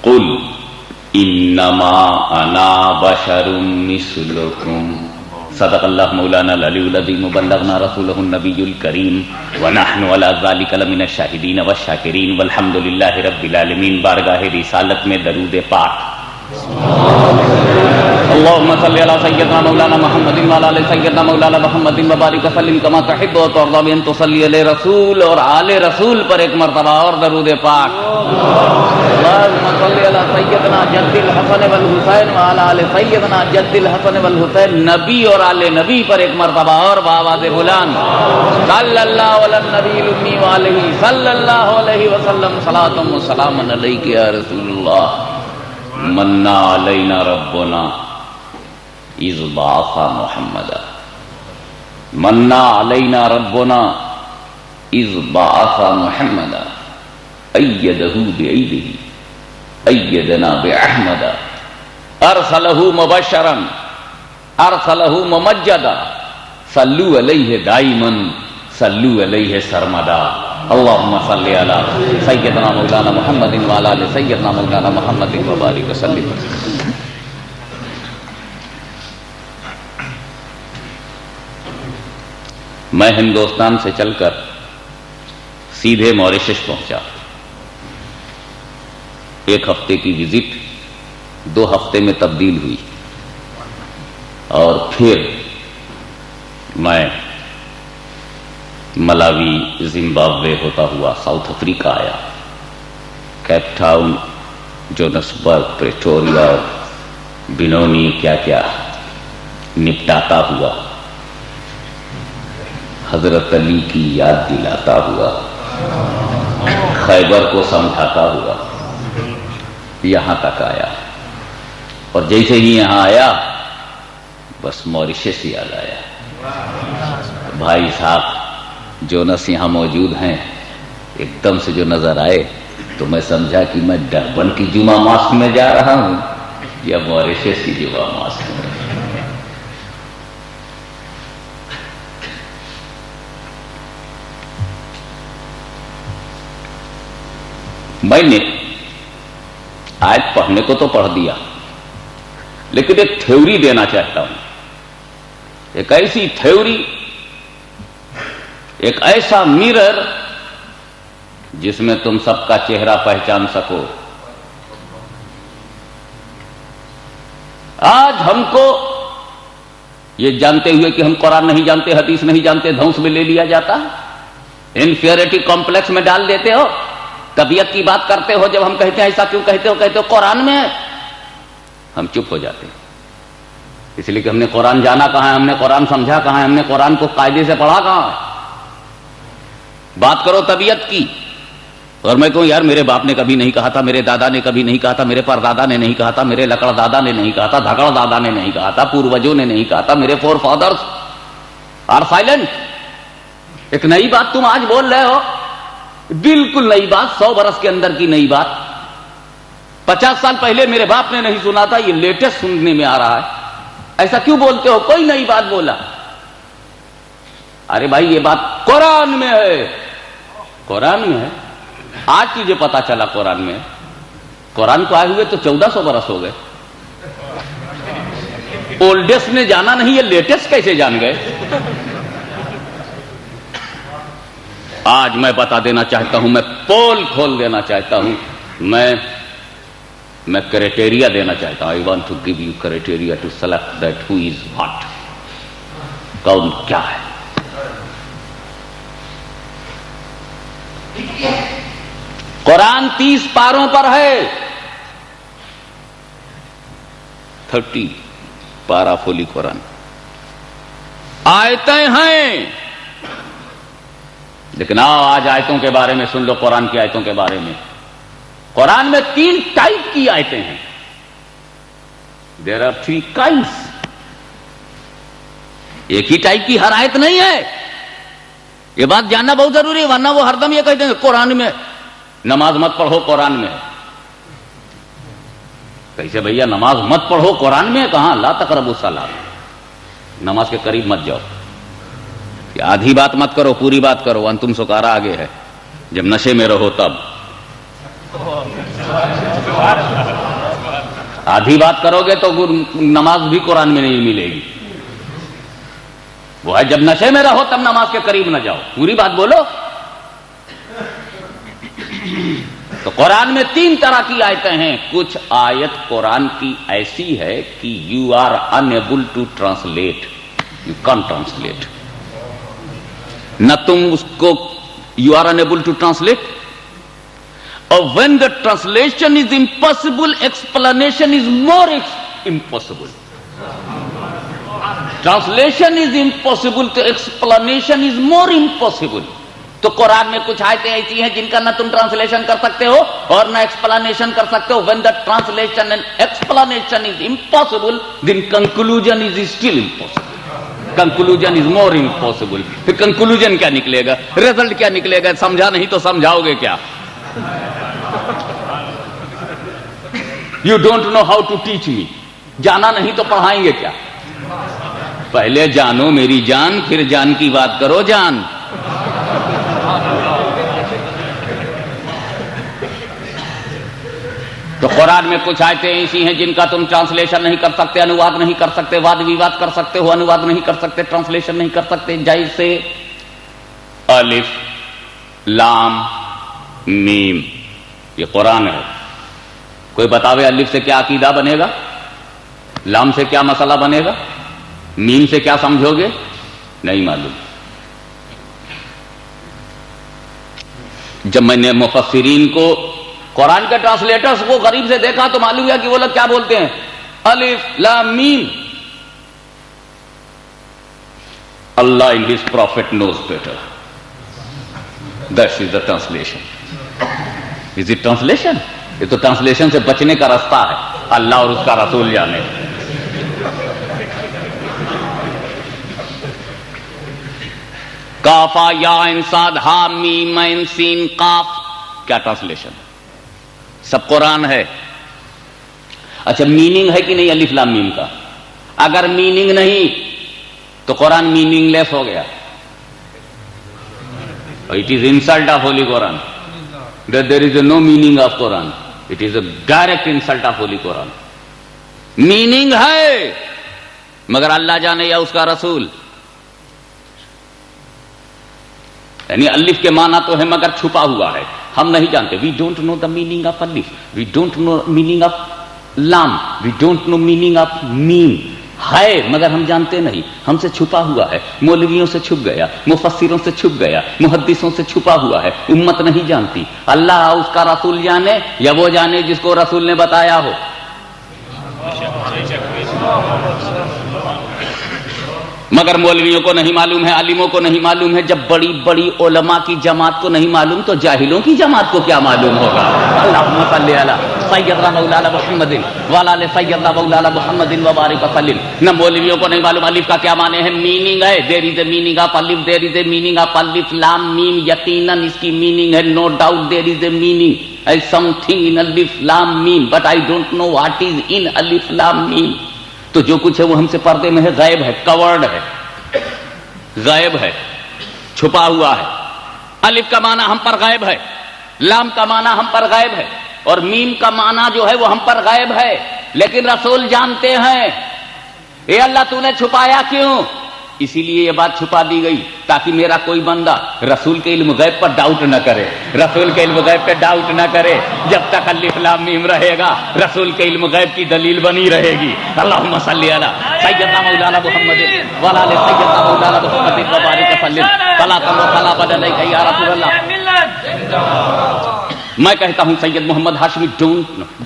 قل انما انا بشر مثلکم صدق اللہ مولانا العلی العظیم وبلغنا رسولہ النبی الکریم ونحن علی ذلک لمن الشاہدین والشاکرین والحمد للہ رب العالمین. بارگاہ رسالت میں درود پاک. اللهم صل على سيدنا مولانا محمد وعلى ال سيدنا مولانا محمد وبارك وسلم كما تحب وترضى بان تصلي على رسول اور آل رسول پر ایک مرتبہ اور درود پاک. اللهم صل على سيدنا جد الحسن والحسین وعلى ال سيدنا جد الحسن والحسین. نبی اور آل نبی پر ایک مرتبہ اور بآواز بلند صلی اللہ علی النبی الامی وعلیہ صلی اللہ علیہ وسلم صلاۃ و سلام علیک یا رسول اللہ. منا علینا ربنا اذ بعث محمدا منا علینا ربنا اذ بعث محمدا ایدہ بایدہ ایدنا باحمدا ارسلہ مبشرا ارسلہ ممجدا صلو علیہ دائما صلو علیہ سرمدا. اللہم صلی علی سیدنا مولانا محمد وعلی آل سیدنا مولانا محمد وبارک وسلم. میں ہندوستان سے چل کر سیدھے موریشس پہنچا. ایک ہفتے کی وزٹ 2 ہفتے میں تبدیل ہوئی اور پھر میں ملاوی زمبابوے ہوتا ہوا ساؤتھ افریقہ آیا. کیپ ٹاؤن جونسبرگ پریٹوریا بینونی کیا کیا نپٹاتا ہوا. حضرت علی کی یاد دلاتا ہوا. خیبر کو سمجھاتا ہوا یہاں تک آیا. اور جیسے ہی یہاں آیا بس موریشس یاد آیا. بھائی صاحب جونس یہاں موجود ہیں. ایک دم سے جو نظر آئے تو میں سمجھا کہ میں ڈربن کی جمعہ ماسک میں جا رہا ہوں یا موریشس کی جمعہ ماسک میں. میں نے آیت پڑھنے کو تو پڑھ دیا لیکن ایک تھیوری دینا چاہتا ہوں. ایک ایسی تھیوری، ایک ایسا میرر جس میں تم سب کا چہرہ پہچان سکو. آج ہم کو یہ جانتے ہوئے کہ ہم قرآن نہیں جانتے، حدیث نہیں جانتے، دھونس میں لے لیا جاتا ہے. انفیریٹی کمپلیکس میں ڈال دیتے ہو. طبیعت کی بات کرتے ہو، جب ہم کہتے ہیں ایسا کیوں کہتے ہو، کہتے ہو قرآن میں ہے. ہم چپ ہو جاتے ہیں اس لیے کہ ہم نے قرآن جانا کہاں ہے، ہم نے قرآن سمجھا کہاں ہے، ہم نے قرآن کو قاعدے سے پڑھا کہاں ہے. بات کرو طبیعت کی اور میں کہوں یار میرے باپ نے کبھی نہیں کہا تھا، میرے دادا نے کبھی نہیں کہا تھا، میرے پردادا نے نہیں کہا تھا، میرے لکڑ دادا نے نہیں کہا تھا، دھکڑ دادا نے نہیں کہا تھا، پوروجوں نے نہیں کہا تھا، میرے فور فادرز آر سائلنٹ. ایک نئی بات تم آج بول رہے ہو، بالکل نئی بات، 100 برس کے اندر کی نئی بات. 50 سال پہلے میرے باپ نے نہیں سنا تھا، یہ لیٹسٹ سننے میں آ رہا ہے. ایسا کیوں بولتے ہو؟ کوئی نئی بات بولا. ارے بھائی یہ بات قرآن میں ہے، قرآن میں ہے. آج تجھے پتا چلا قرآن میں. قرآن کو آئے ہوئے تو 1400 برس ہو گئے. اولڈسٹ نے جانا نہیں، یہ لیٹسٹ کیسے جان گئے؟ آج میں بتا دینا چاہتا ہوں، میں پول کھول دینا چاہتا ہوں، میں کرائٹیریا دینا چاہتا ہوں. I want to give you criteria to select that who is what. کون کیا ہے. قرآن 30 پاروں پر ہے. 30 پارا فولی قرآن. آیتیں ہیں لیکن آج آیتوں کے بارے میں سن لو. قرآن کی آیتوں کے بارے میں، قرآن میں 3 ٹائپ کی آیتیں ہیں. There are 3 kinds. ایک ہی ٹائپ کی ہر آیت نہیں ہے. یہ بات جاننا بہت ضروری ہے، ورنہ وہ ہر دم یہ کہتے ہیں قرآن میں نماز مت پڑھو، قرآن میں. کیسے بھیا نماز مت پڑھو قرآن میں؟ کہاں؟ لا تقربوا الصلاۃ، نماز کے قریب مت جاؤ. کہ آدھی بات مت کرو، پوری بات کرو. انتم سکارا آگے ہے، جب نشے میں رہو تب. آدھی بات کرو گے تو نماز بھی قرآن میں نہیں ملے گی. وہ ہے جب نشے میں رہو تب نماز کے قریب نہ جاؤ. پوری بات بولو. تو قرآن میں 3 طرح کی آیتیں ہیں. کچھ آیت قرآن کی ایسی ہے کہ you are unable to translate. You can translate. نہ تم اس کو you are unable to translate. اور when the translation is impossible, explanation is more impossible. Translation is impossible to explanation is more impossible. تو قرآن میں کچھ آیتیں ایسی ہیں جن کا نہ تم ٹرانسلیشن کر سکتے ہو اور نہ ایکسپلانیشن کر سکتے ہو. when the translation and explanation is impossible, then conclusion is still impossible. conclusion is more impossible. پھر conclusion کیا نکلے گا, result کیا نکلے گا؟ سمجھا نہیں تو سمجھاؤ گے کیا؟ You don't know how to teach me. جانا نہیں تو پڑھائیں گے کیا؟ پہلے جانو میری جان, پھر جان کی بات کرو جان. تو قرآن میں کچھ آیتیں ایسی ہیں جن کا تم ٹرانسلیشن نہیں کر سکتے, انواد نہیں کر سکتے. واد ویواد کر سکتے ہو, انواد نہیں کر سکتے, ٹرانسلیشن نہیں کر سکتے. جیسے الف لام میم, یہ قرآن ہے. کوئی بتاوے الف سے کیا عقیدہ بنے گا, لام سے کیا مسئلہ بنے گا, میم سے کیا سمجھو گے؟ نہیں معلوم. جب میں نے مفسرین کو, قرآن کے ٹرانسلیٹرز کو غریب سے دیکھا تو معلوم ہوا کہ وہ لوگ کیا بولتے ہیں, الف لام میم. اللہ and his prophet knows better. That is the translation. Is it translation? یہ تو ٹرانسلیشن سے بچنے کا راستہ ہے. اللہ اور اس کا رسول جانے. کافا یا انساد ہا میم عین سین قاف, کیا ٹرانسلیشن؟ سب قرآن ہے. اچھا میننگ ہے کہ نہیں الف لام میم کا؟ اگر میننگ نہیں تو قرآن میننگ لیس ہو گیا. It is insult of Holy Quran. That there is no meaning of Quran. It is a direct insult of Holy Quran. Meaning ہے مگر اللہ جانے یا اس کا رسول. یعنی الف کے معنی تو ہے مگر چھپا ہوا ہے, ہم نہیں جانتے. We don't know the meaning of alif. We don't know meaning of lam. We don't know meaning of mim. ہے مگر ہم جانتے نہیں, ہم سے چھپا ہوا ہے. مولویوں سے چھپ گیا, مفسروں سے چھپ گیا, محدثوں سے چھپا ہوا ہے. امت نہیں جانتی. اللہ اس کا رسول جانے یا وہ جانے جس کو رسول نے بتایا ہو. مگر مولویوں کو نہیں معلوم ہے, عالموں کو نہیں معلوم ہے. جب بڑی بڑی علماء کی جماعت کو نہیں معلوم تو جاہلوں کی جماعت کو کیا معلوم ہوگا. اللہم صلی علی سیدنا مولانا محمد وعلی آل سیدنا مولانا محمد وبارک وسلم. نہ مولویوں کو نہیں معلوم الف کا کیا معنی ہے. میننگ ہے, دیر از اے میننگ آف الف, دیر از اے میننگ آف الف لام میم. یقیناً اس کی میننگ ہے, no doubt there is a meaning as something in alif lam mim, but I don't know what is in alif lam mim. تو جو کچھ ہے وہ ہم سے پردے میں ہے, غائب ہے, کورڈ ہے, غائب ہے, چھپا ہوا ہے. الف کا معنی ہم پر غائب ہے, لام کا معنی ہم پر غائب ہے, اور میم کا معنی جو ہے وہ ہم پر غائب ہے. لیکن رسول جانتے ہیں. اے اللہ تو نے چھپایا کیوں؟ اسی لیے یہ بات چھپا دی گئی تاکہ میرا کوئی بندہ رسول کے علم غیب پر ڈاؤٹ نہ کرے. رسول کے علم غیب پہ ڈاؤٹ نہ کرے. جب تک الف لام میم رہے گا رسول کے علم غیب کی دلیل بنی رہے گی. اللہم صلی علی سیدنا مولانا محمد وعلی آل سیدنا مولانا محمد وبارک وسلم. فلا تم فلا بدل یا رسول اللہ. میں کہتا ہوں سید محمد Hashmi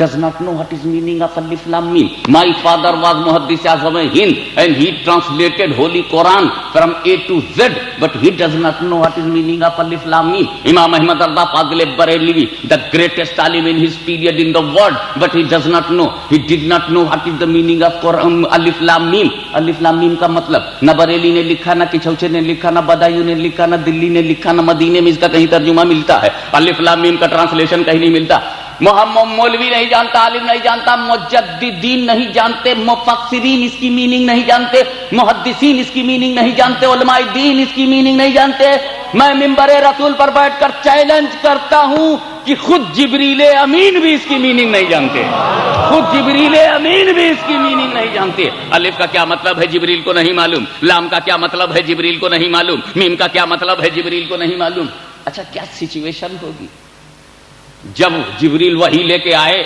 does not know what is meaning of alif lam mim. My father was Muhaddis Azam Hind and he translated Holy Quran from A to Z, but he does not know what is meaning of alif lam mim. Imam Ahmad Rida Fadl Barelvi, the greatest alim in his period in the world, but he does not know. He did not know what is the meaning of Quran, alif lam mim. Alif lam mim کا مطلب نہ بریلی نے لکھا, نہ کچھوچے نے لکھا, نہ بدایو نے لکھا, نہ دلی نے لکھا, نہ مدینے میں اس کا کہیں ترجمہ ملتا ہے. الف لام میم کا ٹرانسلیشن کہیں نہیں ملتا. محمد مولوی نہیں جانتا, عالم نہیں جانتا, مجددین نہیں جانتے, مفسرین اس کی میننگ نہیں جانتے, محدثین اس کی میننگ نہیں جانتے, علماء دین اس کی میننگ نہیں جانتے. میں منبر رسول پر بیٹھ کر چیلنج کرتا ہوں کہ خود جبریل امین بھی اس کی میننگ نہیں جانتے، خود جبریل امین بھی اس کی میننگ نہیں جانتے۔ الف کا کیا مطلب ہے جبریل کو نہیں معلوم، لام کا کیا مطلب ہے جبریل کو نہیں معلوم، میم کا کیا مطلب ہے جبریل کو نہیں معلوم۔ اچھا کیا سچویشن ہوگی جب جبریل وحی لے کے آئے؟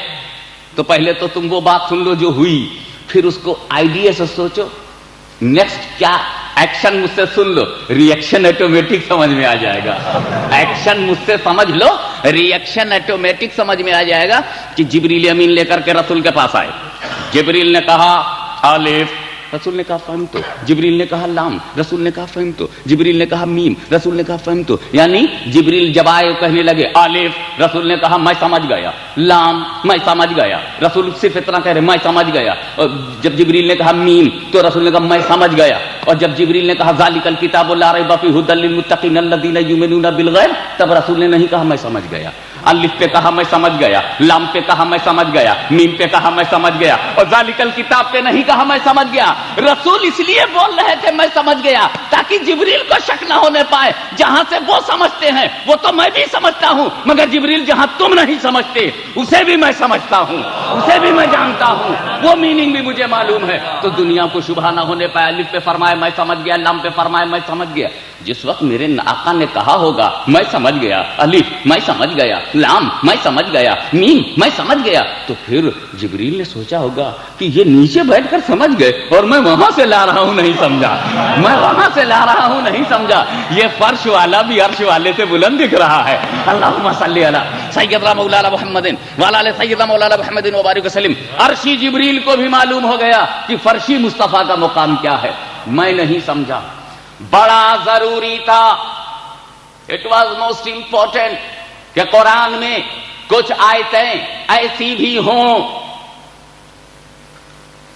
تو پہلے تو تم وہ بات سن لو جو ہوئی، پھر اس کو آئیڈیا سے سوچو نیکسٹ کیا ایکشن مجھ سے سن لو، ری ایکشن آٹومیٹک سمجھ میں آ جائے گا۔ ایکشن مجھ سے سمجھ لو، ری ایکشن آٹومیٹک سمجھ میں آ جائے گا کہ جبریل امین لے کر کے رسول کے پاس آئے۔ جبریل نے کہا الف، رسول نے کہا فہم تو، جبریل نے کہا لام، رسول نے کہا فہم تو، جبریل نے کہا میم، رسول نے کہا فہم تو۔ یعنی جبریل جب آئے کہنے لگے الف، رسول نے کہا میں سمجھ گیا، لام میں سمجھ گیا، رسول صرف اتنا کہہ رہے میں سمجھ گیا۔ اور جب جبریل نے کہا میم تو رسول نے کہا میں سمجھ گیا۔ اور جب جبریل نے کہا ذالک الکتاب لا ریب فیہ ھدی للمتقین الذین یؤمنون بالغیب، تب رسول نے نہیں کہا میں سمجھ گیا۔ الف پہ کہا میں سمجھ گیا، لام پہ کہا میں سمجھ گیا، میم پہ کہا میں سمجھ گیا، اور ذالک الکتاب پہ نہیں کہا میں سمجھ گیا۔ رسول اس لیے بول رہے تھے میں سمجھ گیا تاکہ جبریل کو شک نہ ہونے پائے، جہاں سے وہ سمجھتے ہیں وہ تو میں بھی سمجھتا ہوں، مگر جبریل جہاں تم نہیں سمجھتے اسے بھی میں سمجھتا ہوں، اسے بھی میں جانتا ہوں، وہ میننگ بھی مجھے معلوم ہے، تو دنیا کو شبہ نہ ہونے پائے۔ الف پہ فرمایا میں سمجھ گیا، لام پہ فرمایا میں سمجھ گیا۔ جس وقت میرے آقا نے کہا ہوگا میں سمجھ گیا، الف میں سمجھ گیا، لام میں سمجھ گیا، میم میں سمجھ گیا، تو پھر جبریل نے سوچا ہوگا کہ یہ نیچے بیٹھ کر سمجھ گئے اور میں وہاں سے لا رہا ہوں نہیں سمجھا، میں وہاں سے لا رہا ہوں نہیں سمجھا، یہ فرش والا بھی عرش والے سے بلند دکھ رہا ہے۔ اللہم صلی علی سیدنا مولانا محمد وعلی آل سیدنا مولانا محمد وبارک وسلم۔ عرشی جبریل کو بھی معلوم ہو گیا کہ فرشی مصطفیٰ کا مقام کیا ہے، میں نہیں سمجھا، بڑا ضروری تھا، اٹ واز موسٹ امپورٹنٹ کہ قرآن میں کچھ آیتیں ایسی بھی ہوں،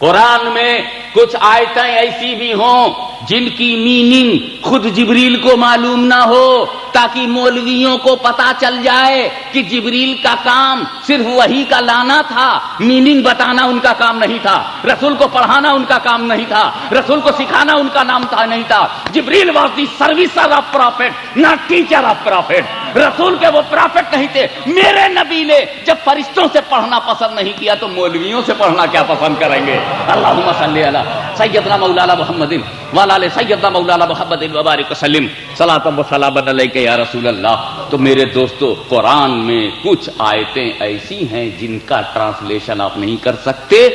قرآن میں کچھ آیتیں ایسی بھی ہوں جن کی میننگ خود جبریل کو معلوم نہ ہو، تاکہ مولویوں کو پتا چل جائے کہ جبریل کا کام صرف وحی کا لانا تھا، میننگ بتانا ان کا کام نہیں تھا، رسول کو پڑھانا ان کا کام نہیں تھا، رسول کو سکھانا ان کا نام تھا نہیں تھا۔ Jibreel was the servicer of prophet, not teacher of prophet. رسول کے وہ پروفٹ نہیں تھے۔ میرے نبی نے جب فرشتوں سے پڑھنا پسند نہیں کیا تو مولویوں سے پڑھنا کیا پسند کریں گے؟ اللہم صلی علی سیدنا مولانا محمد وعلی آل سیدنا مولانا محمد وبارک وسلم صلاۃ و سلام علیک یا رسول اللہ۔ تو میرے دوستو، قرآن میں کچھ آیتیں ایسی ہیں جن کا ٹرانسلیشن آپ نہیں کر سکتے،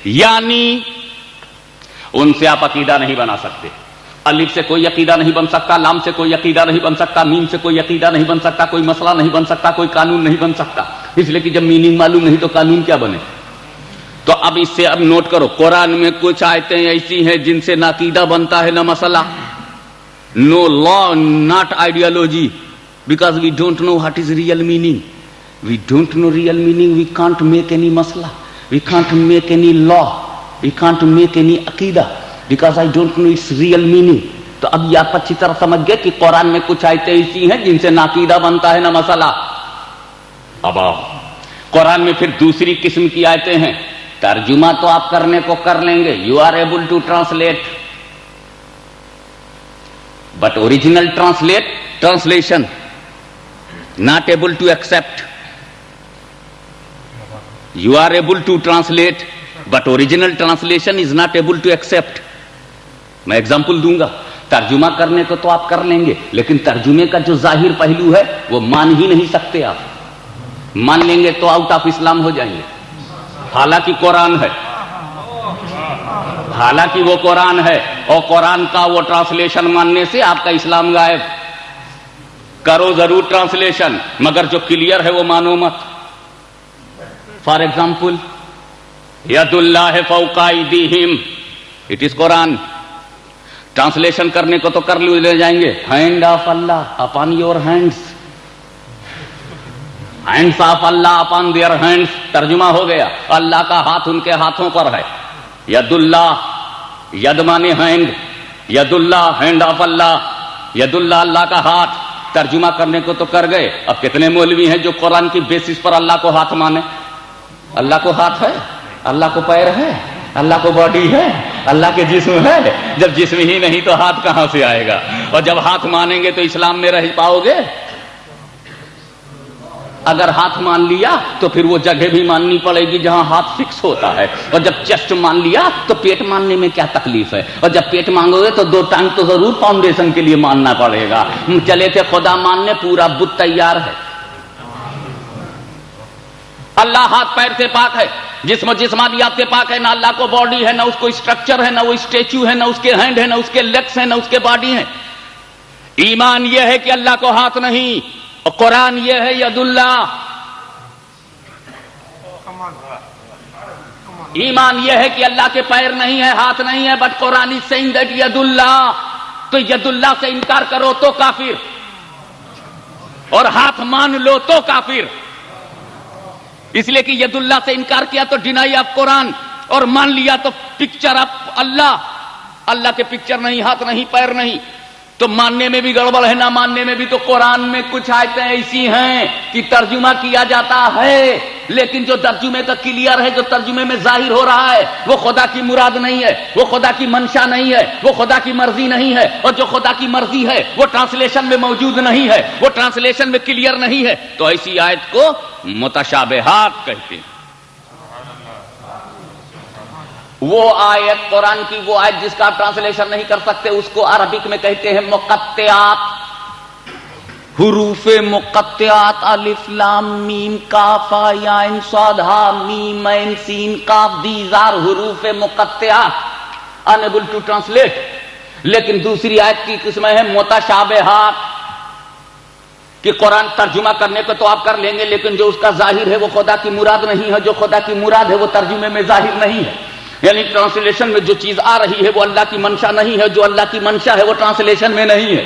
یعنی ان سے آپ عقیدہ نہیں بنا سکتے۔ الف سے کوئی عقیدہ نہیں بن سکتا، لام سے کوئی عقیدہ نہیں بن سکتا، میم سے کوئی عقیدہ نہیں بن سکتا، کوئی مسئلہ نہیں بن سکتا، کوئی قانون نہیں بن سکتا، اس لیے کہ جب میننگ معلوم نہیں تو قانون کیا بنے۔ تو اب اس سے اب نوٹ کرو، قرآن میں کچھ آیتیں ایسی ہیں جن سے نہ عقیدہ بنتا ہے نہ مسئلہ، no law not ideology, because we don't know what is real meaning, we don't know real meaning, we can't make any مسئلہ، we can't make any law, we can't make any عقیدہ because I don't know its real meaning۔ تو اب یہ آپ اچھی طرح سمجھ گئے کہ قرآن میں کچھ آیتیں ایسی ہیں جن سے نہ عقیدہ بنتا ہے نہ مسئلہ۔ اب قرآن میں پھر دوسری قسم کی آیتیں ہیں، ترجمہ تو آپ کرنے کو کر لیں گے، you are able to translate but original translation not able to accept۔ you are able to translate but original translation is not able to accept۔ میں ایگزامپل دوں گا، ترجمہ کرنے کو تو آپ کر لیں گے لیکن ترجمے کا جو ظاہر پہلو ہے وہ مان ہی نہیں سکتے، آپ مان لیں گے تو آؤٹ آف اسلام ہو جائیں گے، حالانکہ قرآن ہے، حالانکہ وہ قرآن ہے، اور قرآن کا وہ ٹرانسلیشن ماننے سے آپ کا اسلام غائب۔ کرو ضرور ٹرانسلیشن مگر جو کلیئر ہے وہ مانو مت۔ فار ایگزامپل ید اللہ فوق ایدیہم، اٹ از قرآن، ٹرانسلیشن کرنے کو تو کر لے جائیں گے، hand of Allah upon your hands, hands of Allah upon their hands, ترجمہ ہو گیا اللہ کا ہاتھ ان کے ہاتھوں پر ہے۔ ید اللہ، ید مانے ہینڈ، ید اللہ ہینڈ آف اللہ، ید اللہ اللہ کا ہاتھ، ترجمہ کرنے کو تو کر گئے۔ اب کتنے مولوی ہیں جو قرآن کی بیسس پر اللہ کو ہاتھ مانے؟ اللہ کو ہاتھ ہے، اللہ کو پیر ہے، اللہ کو باڈی ہے، اللہ کے جسم ہے، جب جسم ہی نہیں تو ہاتھ کہاں سے آئے گا؟ اور جب ہاتھ مانیں گے تو اسلام میں رہ پاؤ گے؟ اگر ہاتھ مان لیا تو پھر وہ جگہ بھی ماننی پڑے گی جہاں ہاتھ فکس ہوتا ہے، اور جب چیسٹ مان لیا تو پیٹ ماننے میں کیا تکلیف ہے، اور جب پیٹ مانگو گے تو 2 ٹانگ تو ضرور فاؤنڈیشن کے لیے ماننا پڑے گا۔ چلے تھے خدا ماننے، پورا بت تیار ہے۔ اللہ ہاتھ پیر سے پاک ہے، جسم و جسمانیات سے پاک ہے، نہ اللہ کو باڈی ہے، نہ اس کو اسٹرکچر ہے، نہ وہ اسٹیچو ہے، نہ اس کے ہینڈ ہے، نہ اس کے لیگس ہیں، نہ اس کے باڈی ہے۔ ایمان یہ ہے کہ اللہ کو ہاتھ نہیں، اور قرآن یہ ہے ید اللہ۔ ایمان یہ ہے کہ اللہ کے پیر نہیں ہے، ہاتھ نہیں ہے، but Quran is saying that ید اللہ۔ تو ید اللہ سے انکار کرو تو کافر، اور ہاتھ مان لو تو کافر۔ اس لیے کہ ید اللہ سے انکار کیا تو ڈینائی آف قرآن، اور مان لیا تو پکچر آف اللہ۔ اللہ کے پکچر نہیں، ہاتھ نہیں، پیر نہیں، تو ماننے میں بھی گڑبڑ ہے، نہ ماننے میں بھی۔ تو قرآن میں کچھ آیتیں ایسی ہیں کہ ترجمہ کیا جاتا ہے، لیکن جو ترجمے کا کلیئر ہے، جو ترجمے میں ظاہر ہو رہا ہے، وہ خدا کی مراد نہیں ہے، وہ خدا کی منشا نہیں ہے، وہ خدا کی مرضی نہیں ہے، اور جو خدا کی مرضی ہے وہ ٹرانسلیشن میں موجود نہیں ہے، وہ ٹرانسلیشن میں کلیئر نہیں ہے۔ تو ایسی آیت کو متشابہات کہتے ہیں۔ وہ آیت قرآن کی، وہ آیت جس کا ٹرانسلیشن نہیں کر سکتے، اس کو عربک میں کہتے ہیں مقطعات، حروف مقطعات، الف لام میم کاف یا عین صاد ہا میم عین سین کاف، دیز آر حروف مقطعات، unable to translate۔ لیکن دوسری آیت کی قسمیں ہیں متشابہات، کہ قرآن ترجمہ کرنے کو تو آپ کر لیں گے، لیکن جو اس کا ظاہر ہے وہ خدا کی مراد نہیں ہے، جو خدا کی مراد ہے وہ ترجمے میں ظاہر نہیں ہے۔ یعنی ٹرانسلیشن میں جو چیز آ رہی ہے وہ اللہ کی منشا نہیں ہے، جو اللہ کی منشا ہے وہ ٹرانسلیشن میں نہیں ہے۔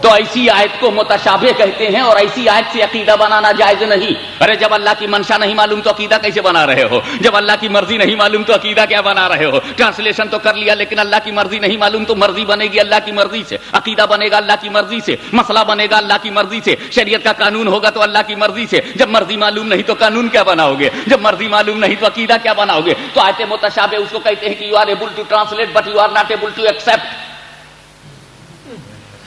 تو ایسی آیت کو متشابہ کہتے ہیں، اور ایسی آیت سے عقیدہ بنانا جائز نہیں۔ ارے جب اللہ کی منشا نہیں معلوم تو عقیدہ کیسے بنا رہے ہو؟ جب اللہ کی مرضی نہیں معلوم تو عقیدہ کیا بنا رہے ہو؟ ٹرانسلیشن تو کر لیا، لیکن اللہ کی مرضی نہیں معلوم تو مرضی بنے گی اللہ کی مرضی سے، عقیدہ بنے گا اللہ کی مرضی سے، مسئلہ بنے گا اللہ کی مرضی سے، شریعت کا قانون ہوگا تو اللہ کی مرضی سے۔ جب مرضی معلوم نہیں تو قانون کیا بناؤ گے؟ جب مرضی معلوم نہیں تو عقیدہ کیا بناؤ گے؟ تو آیت متشابہ اس کو کہتے ہیں کہ you are able to translate but you are not able to accept.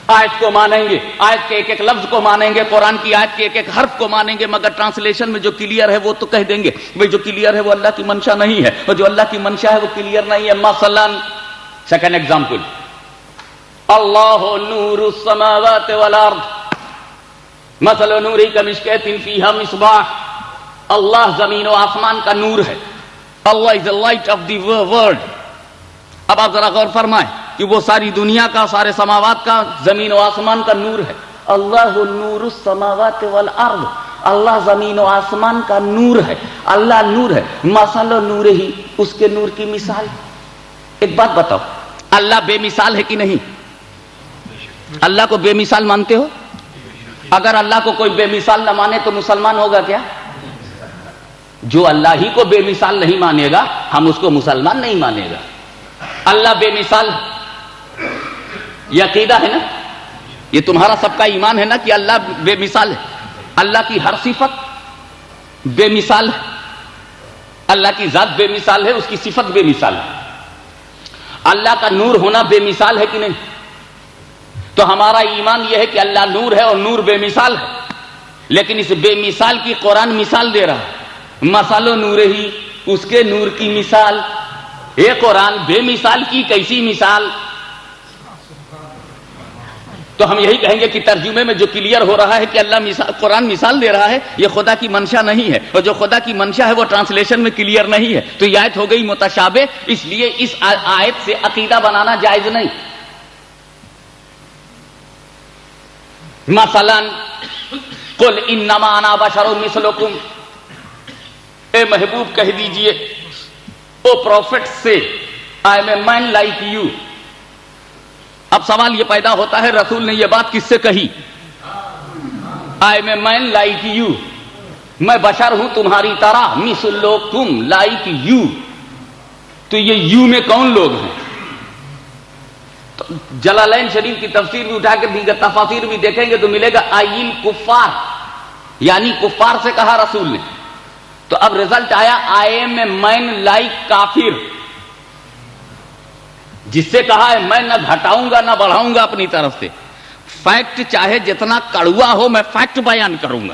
آیت کو مانیں گے، آیت کے ایک ایک لفظ کو مانیں گے، قرآن کی آیت کے ایک ایک حرف کو مانیں گے، مگر ٹرانسلیشن میں جو کلیئر ہے وہ تو کہہ دیں گے بھئی جو کلیئر ہے وہ اللہ کی منشا نہیں ہے، اور جو اللہ کی منشا ہے وہ کلیئر نہیں ہے۔ مثلا سیکنڈ ایگزامپل، اللہ نور السماوات والارض مثل نورہ کمشکۃ فیہا مصباح۔ اللہ زمین و آسمان کا نور ہے، اللہ از the light of the world۔ اب آپ ذرا غور فرمائیں کہ وہ ساری دنیا کا، سارے سماوات کا، زمین و آسمان کا نور ہے۔ اللہ نور السماوات والارض، اللہ زمین و آسمان کا نور ہے، اللہ نور ہے۔ مثل نور ہی، اس کے نور کی مثال۔ ایک بات بتاؤ، اللہ بے مثال ہے کہ نہیں؟ اللہ کو بے مثال مانتے ہو؟ اگر اللہ کو کوئی بے مثال نہ مانے تو مسلمان ہوگا کیا؟ جو اللہ ہی کو بے مثال نہیں مانے گا ہم اس کو مسلمان نہیں مانے گا۔ اللہ بے مثال، یہ عقیدہ ہے نا، یہ تمہارا سب کا ایمان ہے نا کہ اللہ بے مثال ہے۔ اللہ کی ہر صفت بے مثال ہے، اللہ کی ذات بے مثال ہے، اس کی صفت بے مثال ہے۔ اللہ کا نور ہونا بے مثال ہے کہ نہیں؟ تو ہمارا ایمان یہ ہے کہ اللہ نور ہے اور نور بے مثال ہے، لیکن اس بے مثال کی قرآن مثال دے رہا ہے۔ مثل نور ہی، اس کے نور کی مثال۔ یہ قرآن بے مثال کی کیسی مثال؟ تو ہم یہی کہیں گے کہ ترجمے میں جو کلیئر ہو رہا ہے کہ اللہ قرآن مثال دے رہا ہے، یہ خدا کی منشا نہیں ہے، اور جو خدا کی منشا ہے وہ ٹرانسلیشن میں کلیئر نہیں ہے۔ تو یہ آیت ہو گئی متشابہ، اس لیے اس آیت سے عقیدہ بنانا جائز نہیں۔ مثلا قل انما انا بشر مثلکم، اے محبوب کہہ دیجئے، او پروفٹ سے I am a man like you. اب سوال یہ پیدا ہوتا ہے رسول نے یہ بات کس سے کہی؟ I am a man like you, میں بشر ہوں تمہاری طرح، مثلکم لائک یو۔ تو یہ یو میں کون لوگ ہیں؟ تو جلالین شریف کی تفسیر بھی اٹھا کے دیگر تفاسیر بھی دیکھیں گے تو ملے گا آئین کفار، یعنی کفار سے کہا رسول نے۔ تو اب رزلٹ آیا آئی ایم اے مین لائک کافر، جس سے کہا ہے میں نہ گھٹاؤں گا نہ بڑھاؤں گا اپنی طرف سے۔ فیکٹ چاہے جتنا کڑوا ہو میں فیکٹ بیان کروں گا،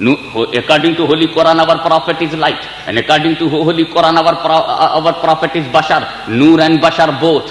According to Holy Quran, our prophet is light, and according to Holy Quran, our prophet is Bashar. Noor and Bashar both.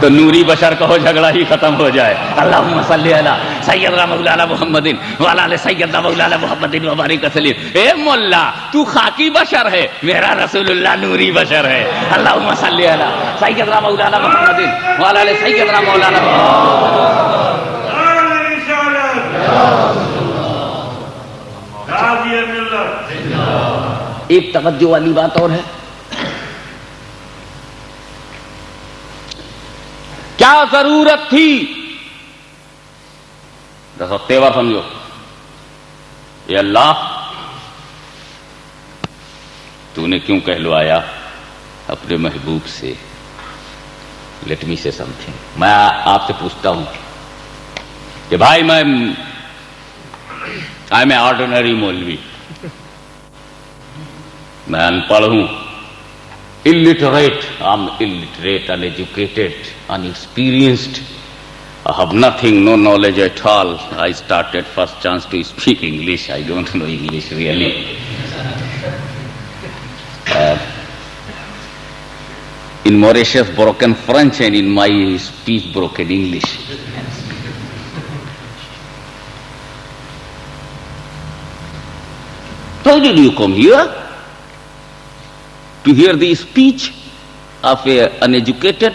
تو نوری بشر کہو جھگڑا ہی ختم ہو جائے. اللہم صلی علی سیدنا مولانا محمد وعلی آل سیدنا مولانا محمد وبارک وسلم. اے مولا تو خاکی بشر ہے, میرا رسول اللہ نوری بشر ہے. اللہم صلی علی سیدنا مولانا محمد وعلی آل سیدنا مولانا ایک توجہ والی بات اور ہے. کیا ضرورت تھی, تیور سمجھو, اے اللہ تو نے کیوں کہلوایا اپنے محبوب سے. لیٹ می سے سمتھنگ. میں آپ سے پوچھتا ہوں کہ بھائی میں آئی ایم اے آرڈنری مولوی, میں ان پڑھ ہوں, illiterate, I'm illiterate, uneducated, unexperienced. I have nothing, no knowledge at all. I started first chance to speak English. I don't know English really. In Mauritius, broken French, and in my speech, broken English. Why did you come here? To hear the speech of a uneducated,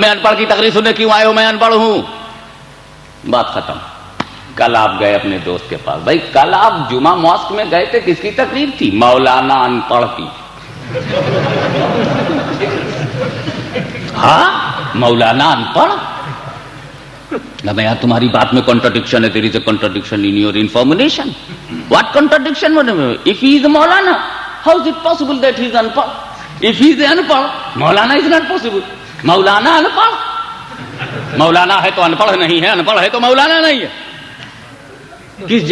میں انپڑھ کی تقریر سننے کیوں آئے ہو؟ میں انپڑھ ہوں. بات ختم. کل آپ گئے اپنے دوست کے پاس. بھائی کل آپ جمعہ ماسک میں گئے تھے, کس کی تقریر تھی؟ مولانا انپڑھ کی. ہاں مولانا انپڑھ. میں یار تمہاری بات میں کنٹرڈکشن ہے. there is a contradiction in your information. What contradiction? If he is Maulana, how is it possible that he is unpad? If he is unpad, Maulana is not possible. Maulana unpad. Maulana ہے تو انپڑھ نہیں ہے, انپڑھ ہے تو مولانا نہیں ہے. کس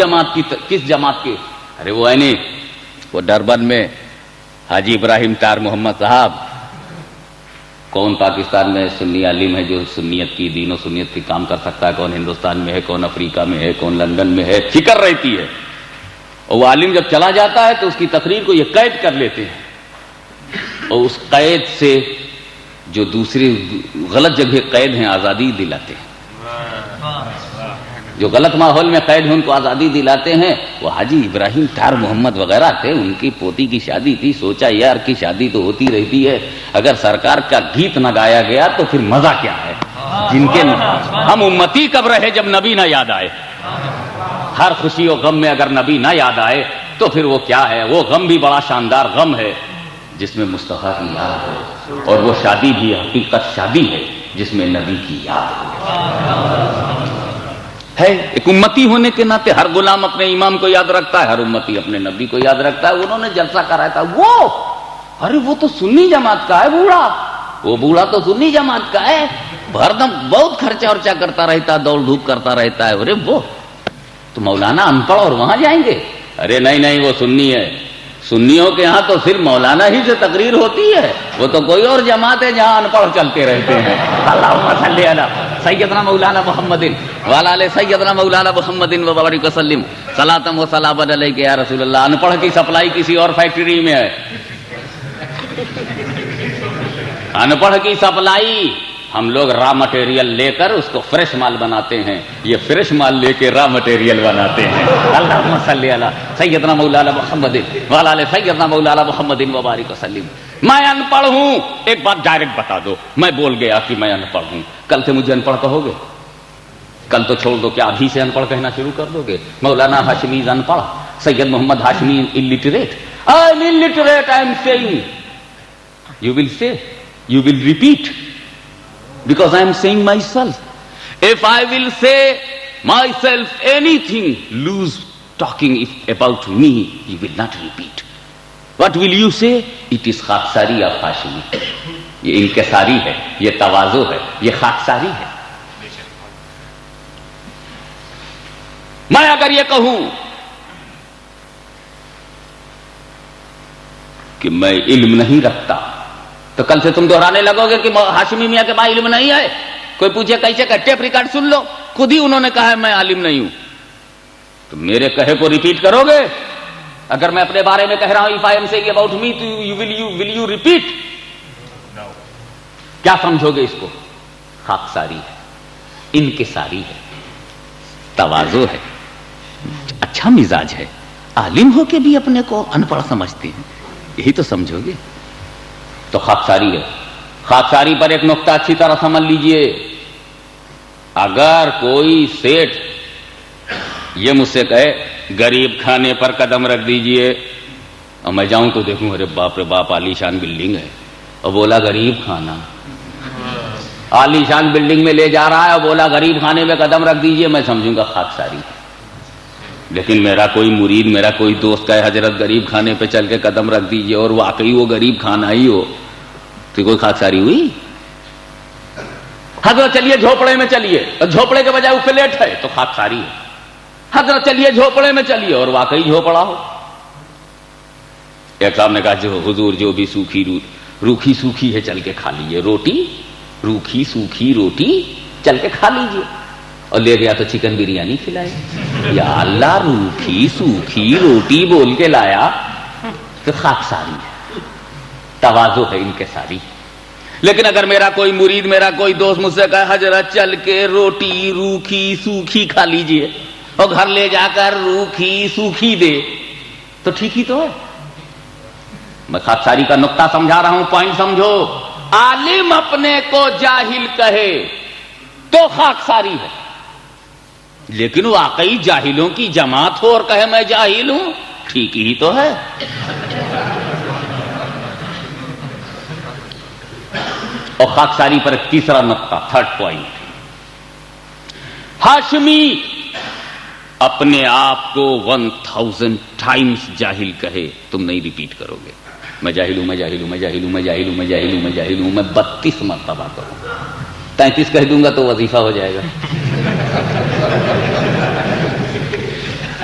جماعت کی؟ ارے وہ ہے نہیں, وہ ڈربن میں حاجی ابراہیم تار محمد صاحب, کون پاکستان میں سنی عالم ہے جو سنیت کی, دین و سنیت کی کام کر سکتا ہے؟ کون ہندوستان میں ہے, کون افریقہ میں ہے, کون لندن میں ہے؟ فکر رہتی ہے. اور وہ عالم جب چلا جاتا ہے تو اس کی تقریر کو یہ قید کر لیتے ہیں, اور اس قید سے جو دوسری غلط جگہ قید ہیں آزادی دلاتے ہیں. جو غلط ماحول میں قید ہیں ان کو آزادی دلاتے ہیں. وہ حاجی ابراہیم تار محمد وغیرہ تھے, ان کی پوتی کی شادی تھی. سوچا یار کی شادی تو ہوتی رہتی ہے, اگر سرکار کا گیت نہ گایا گیا تو پھر مزہ کیا ہے؟ جن کے ہم امتی کب رہے جب نبی نہ یاد آئے. ہر خوشی و غم میں اگر نبی نہ یاد آئے تو پھر وہ کیا ہے؟ وہ غم بھی بڑا شاندار غم ہے جس میں مصطفیٰ کی یاد ہے, اور وہ شادی بھی حقیقت شادی ہے جس میں نبی کی یاد ہے. ایک امتی ہونے کے ناطے ہر غلام اپنے امام کو یاد رکھتا ہے, ہر امتی اپنے نبی کو یاد رکھتا ہے. انہوں نے جلسہ کرایا تھا, وہ تو سنی جماعت کا ہے بوڑھا, وہ بوڑھا تو سنی جماعت کا ہے, ہر دم بہت خرچہ ورچہ کرتا رہتا ہے, دوڑ دھوپ کرتا رہتا ہے. ارے وہ تو مولانا انپڑھ اور وہاں جائیں گے؟ ارے نہیں وہ سنی ہے. سنیوں کے ہاں تو صرف مولانا ہی سے تقریر ہوتی ہے, وہ تو کوئی اور جماعت ہے جہاں انپڑھ چلتے رہتے ہیں. اللہم صلی علی سیدنا مولانا محمد وعلی آل سیدنا مولانا محمد وبارک وسلم. صلاۃ و سلام علیک یا رسول اللہ. انپڑھ کی سپلائی کسی اور فیکٹری میں ہے. انپڑھ کی سپلائی ہم لوگ را مٹیریل لے کر اس کو فریش مال بناتے ہیں, یہ فریش مال لے کے را مٹیریل بناتے ہیں. اللہم صلی علی سیدنا مولانا محمد وعلی آل سیدنا مولانا محمد وبارک وسلم. میں ان پڑھ ہوں. ایک بات ڈائریکٹ بتا دو, میں بول گیا کہ میں ان پڑھ ہوں, کل سے مجھے ان پڑھ کہو گے؟ کل تو چھوڑ دو, کیا ابھی سے ان پڑھ کہنا شروع کر دو گے؟ مولانا ہاشمی ان پڑھ, سید محمد Hashmi illiterate. I am illiterate, I am saying. You will say, you will repeat. Because I am saying myself. If I will say myself anything, lose talking about me, you will not repeat. What will you say? It is خاکساری of Hashimi. یہ انکساری ہے, یہ تواضع ہے, یہ خاکساری ہے. میں اگر یہ کہوں کہ میں علم نہیں رکھتا تو کل سے تم دہرانے لگو گے کہ ہاشمی میاں کے پاس علم نہیں ہے. کوئی پوچھے کیسے کہ ٹیپ ریکارڈ سن لو, خود ہی انہوں نے کہا ہے میں عالم نہیں ہوں, تو میرے کہے کو ریپیٹ کرو گے؟ اگر میں اپنے بارے میں کہہ رہا ہوں if I am saying about me, تو will you repeat? کیا سمجھو گے اس کو؟ خاکساری ہے، انکساری ہے، تواضع ہے، اچھا مزاج ہے، عالم ہو کے بھی اپنے کو ان پڑھ سمجھتے ہیں، یہی تو سمجھو گے تو خاکساری ہے۔ خاکساری پر ایک نقطہ اچھی طرح سمجھ لیجئے، اگر کوئی سیٹھ یہ مجھ سے کہے غریب کھانے پر قدم رکھ دیجئے، اور میں جاؤں تو دیکھوں ارے باپ رے باپ عالی شان بلڈنگ ہے، اور بولا غریب کھانا، عالی شان بلڈنگ میں لے جا رہا ہے اور بولا غریب کھانے میں قدم رکھ دیجئے، میں سمجھوں گا خاکساری۔ لیکن میرا کوئی مرید، میرا کوئی دوست کہے حضرت غریب کھانے پہ چل کے قدم رکھ دیجئے، اور واقعی وہ غریب کھانا ہی ہو، تو کوئی خاکساری ہوئی؟ حضرت چلیے جھوپڑے میں چلیے، اور جھوپڑے کے بجائے اوپر لیٹ ہے تو خاکساری ہے۔ حضرت چلیے جھوپڑے میں چلیے، اور واقعی جھوپڑا ہو۔ ایک صاحب نے کہا جو حضور جو بھی روکھی سوکھی ہے چل کے کھا لیجیے، روٹی روکھی سوکھی روٹی چل کے کھا لیجیے، اور لے گیا تو چکن بریانی کھلائے۔ یا اللہ، روکھی سوکھی روٹی بول کے لایا تو خاکساری ہے، تواضع ہے، انکساری۔ لیکن اگر میرا کوئی مرید، میرا کوئی دوست مجھ سے کہے حضرت چل کے روٹی روکھی سوکھی کھا لیجیے اور گھر لے جا کر روکھی سوکھی دے، تو ٹھیک ہی تو ہے۔ میں خاکساری کا نقطہ سمجھا رہا ہوں، پوائنٹ سمجھو۔ عالم اپنے کو جاہل کہے تو خاکساری ہے، لیکن واقعی جاہلوں کی جماعت ہو اور کہے میں جاہل ہوں، ٹھیک ہی تو ہے۔ اور خاکساری پر ایک تیسرا نقطہ، تھرڈ پوائنٹ، ہاشمی اپنے آپ کو 1000 ٹائمز جاہل کہے، تم نہیں ریپیٹ کرو گے، میں جاہل ہوں، میں جاہل ہوں، میں جاہل ہوں، میں جاہل ہوں، میں جاہل ہوں، میں جاہل ہوں، میں 32 مرتبہ کروں، 33 کہہ دوں گا تو وظیفہ ہو جائے گا۔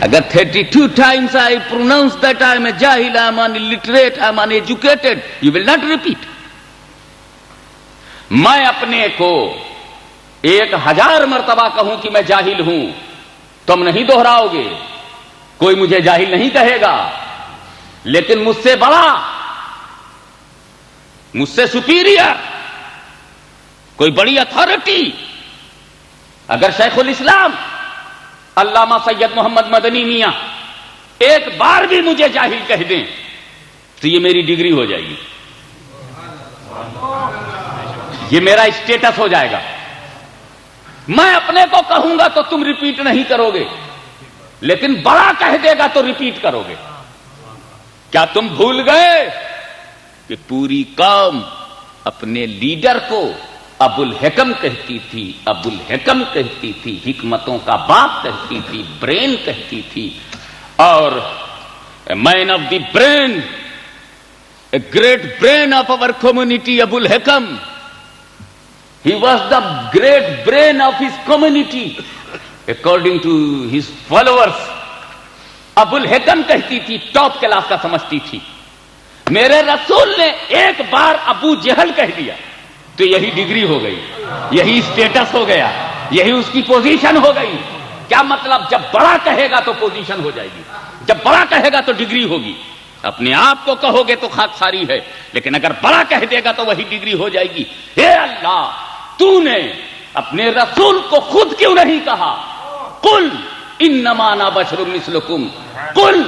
اگر 32 times I pronounce that I am a jahil, I am illiterate, I am uneducated, you will not repeat. میں اپنے کو 1000 مرتبہ کہوں کہ میں جاہل ہوں، تم نہیں دہراؤ گے، کوئی مجھے جاہل نہیں کہے گا، لیکن مجھ سے بڑا، مجھ سے سپیریئر کوئی بڑی اتھارٹی اگر شیخ الاسلام علامہ سید محمد مدنی میاں ایک بار بھی مجھے جاہل کہہ دیں تو یہ میری ڈگری ہو جائے گی، یہ میرا اسٹیٹس ہو جائے گا۔ میں اپنے کو کہوں گا تو تم ریپیٹ نہیں کرو گے، لیکن بڑا کہہ دے گا تو ریپیٹ کرو گے۔ کیا تم بھول گئے کہ پوری قوم اپنے لیڈر کو ابو الحکم کہتی تھی، ابو الحکم کہتی تھی، حکمتوں کا باپ کہتی تھی، برین کہتی تھی، اور man of the brain, a great brain of our community ابو الحکم، he was the great brain of his community according to his followers۔ ابو الحکم کہتی تھی، ٹاپ کلاس کا سمجھتی تھی۔ میرے رسول نے ایک بار ابو جہل کہہ دیا تو یہی ڈگری ہو گئی، یہی اسٹیٹس ہو گیا، یہی اس کی پوزیشن ہو گئی۔ کیا مطلب؟ جب بڑا کہے گا تو پوزیشن ہو جائے گی، جب بڑا کہے گا تو ڈگری ہوگی۔ اپنے آپ کو کہو گے تو خاکساری ہے، لیکن اگر بڑا کہہ دے گا تو وہی ڈگری ہو جائے گی۔ اے اللہ، تو نے اپنے رسول کو خود کیوں نہیں کہا قل انما انا بشر مثلکم، قل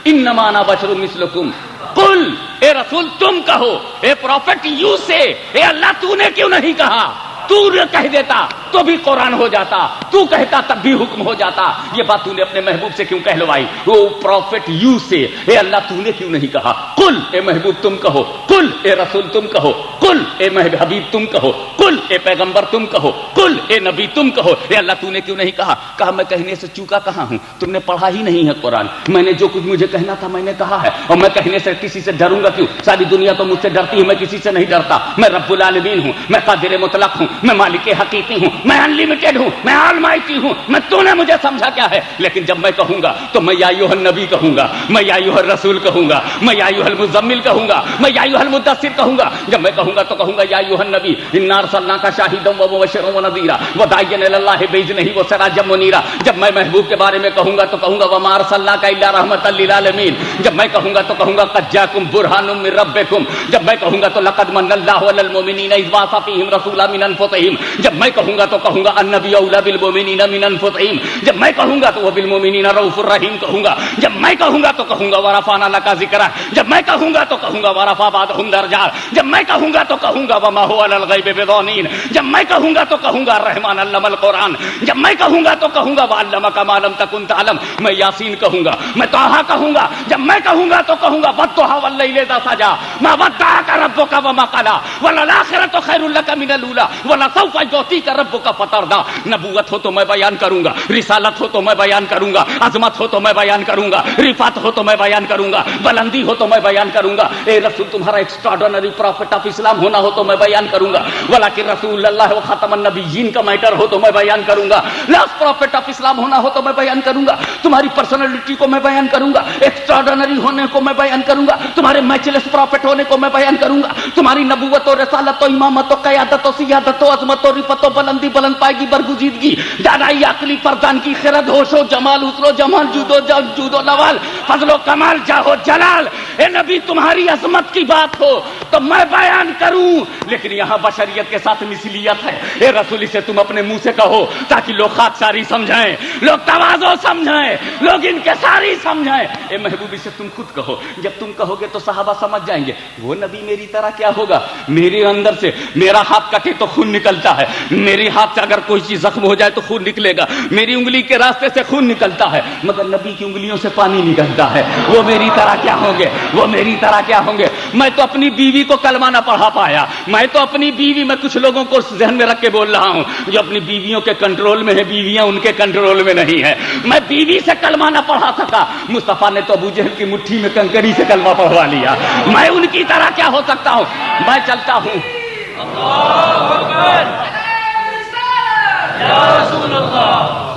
انما انا بشر مثلکم، قل، اے رسول تم کہو، اے پروفٹ یو سے، اے اللہ تو نے کیوں نہیں کہا؟ تو نے کہہ دیتا تو بھی قرآن ہو جاتا، تو کہتا تب بھی حکم ہو جاتا۔ یہ بات تو نے اپنے محبوب سے کیوں کہلوائی؟ وہ پروفٹ یو سے، اے اللہ تو نے کیوں نہیں کہا قل، اے محبوب تم کہو، قل، اے رسول تم کہو، قل، اے حبیب تم کہو، قل، اے پیغمبر تم کہو، قل، اے نبی تم کہو، اے اللہ تو نے کیوں نہیں کہا؟ کہا میں کہنے سے چوکا کہاں ہوں، تم نے پڑھا ہی نہیں ہے قرآن، میں نے جو کچھ مجھے کہنا تھا میں نے کہا ہے، اور میں کہنے سے کسی سے ڈروں گا کیوں؟ ساری دنیا تو مجھ سے ڈرتی ہے، میں کسی سے نہیں ڈرتا۔ میں رب العالمین ہوں، میں قادر مطلق ہوں، میں مالک حقیقی ہوں، میں انلمیٹڈ ہوں، میں آلمائٹی ہوں، میں تو نے مجھے سمجھا کیا ہے. لیکن جب میں کہوں گا تو میں یا ایھا النبی کہوں گا، میں یا ایھا الرسول کہوں گا، میں یا ایھا المزمل کہوں گا، میں یا ایھا المدثر کہوں گا. جب میں کہوں گا تو کہوں گا یا ایھا النبی انا ارسلناک شاہدا ومبشرا ونذیرا وداعیا الی اللہ باذنہ وسراجا منیرا. جب میں محبوب کے بارے میں کہوں گا تو کہوں گا وما ارسلناک الا رحمۃ للعالمین. جب میں کہوں گا تو کہوں گا قد جاءکم برہان من ربکم. جب میں کہوں گا تو لقد من اللہ علی المؤمنین اذ بعث فیہم رسولا من انفسہم. جب میں کہوں گا تو کہوں گا النبی اولی بالمؤمنین من انفسہم. جب میں کہوں گا تو وہ بالمؤمنین رؤوف الرحیم کہوں گا. جب میں کہوں گا تو کہوں گا ورفعنا لک ذکرک. جب میں کہوں گا تو کہوں گا ورفع بعضهم درجات. جب میں کہوں گا تو کہوں گا وما هو علی الغیب بضنین. جب میں کہوں گا تو کہوں گا الرحمن علم القرآن. جب میں کہوں گا تو کہوں گا وعلمک ما لم تکن تعلم. میں یاسین کہوں گا، میں طٰہٰ کہوں گا. جب میں کہوں گا تو کہوں گا والضحیٰ واللیل اذا سجی ما ودعک ربک وما قلی وللآخرۃ خیر لک من الاولی ولسوف یعطیک ربک فترضی. نبوت ہو تو میں بیان کروں گا، رسالت ہو تو میں بیان کروں گا، عظمت ہو تو میں بیان کروں گا، رفعت ہو تو میں بیان کروں گا، بلندی ہو تو میں بیان کروں گا. اے رسول تمہارا ایکسٹراڈنری پروفٹ آف اسلام ہونا ہو تو میں بیان کروں گا. ولیکن رسول اللہ و خاتم النبیین کا میٹر ہو تو میں بیان کروں گا. لاسٹ پروفٹ آف اسلام ہونا ہو تو میں بیان کروں گا. تمہاری پرسنالٹی کو میں بیان کروں گا، ایکسٹراڈنری ہونے کو میں بیان کروں گا، تمہارے میچلیس پروفٹ ہونے کو میں بیان کروں گا. تمہاری نبوت و رسالت و امامت و قیادت و سیادت و عظمت و رفعت و بلندی بلند پائگی برگزیدگی دانائی عقلی پردان کی خرد ہوش و جمال حسن و جمال جود و نوال فضل و کمال جاہ و جلال. اے نبی تمہاری عظمت کی بات ہو تو میں بیان کروں. لیکن یہاں بشریت کے ساتھ مثلیت ہے. اے رسول اسے تم اپنے منہ سے کہو تاکہ لوگ خاکساری سمجھیں، لوگ تواضع سمجھیں، لوگ انکساری سمجھیں. اے محبوب اسے تم خود کہو. جب تم کہو گے تو صحابہ سمجھ جائیں گے وہ نبی میری طرح کیا ہوگا. میرے اندر سے میرا ہاتھ کٹے تو خون نکلتا ہے، میری ہاتھ سے اگر کوئی چیز زخم ہو جائے تو خون نکلے گا، میری انگلی کے راستے سے خون نکلتا ہے، مگر نبی کی انگلیوں سے پانی نکلتا ہے. وہ میری طرح کیا ہوں گے، وہ میری طرح کیا ہوں گے. میں تو اپنی بیوی کو کلمہ نہ پڑھا پایا. میں تو اپنی بیوی، میں کچھ لوگوں کو ذہن میں رکھ کے بول رہا ہوں جو اپنی بیویوں کے کنٹرول میں ہے، بیویاں ان کے کنٹرول میں نہیں ہے. میں بیوی سے کلمہ نہ پڑھا سکا. مصطفیٰ نے تو ابو جہل کی مٹھی میں کنکری سے کلمہ پڑھوا لیا. میں ان کی طرح کیا ہو سکتا ہوں. میں چلتا ہوں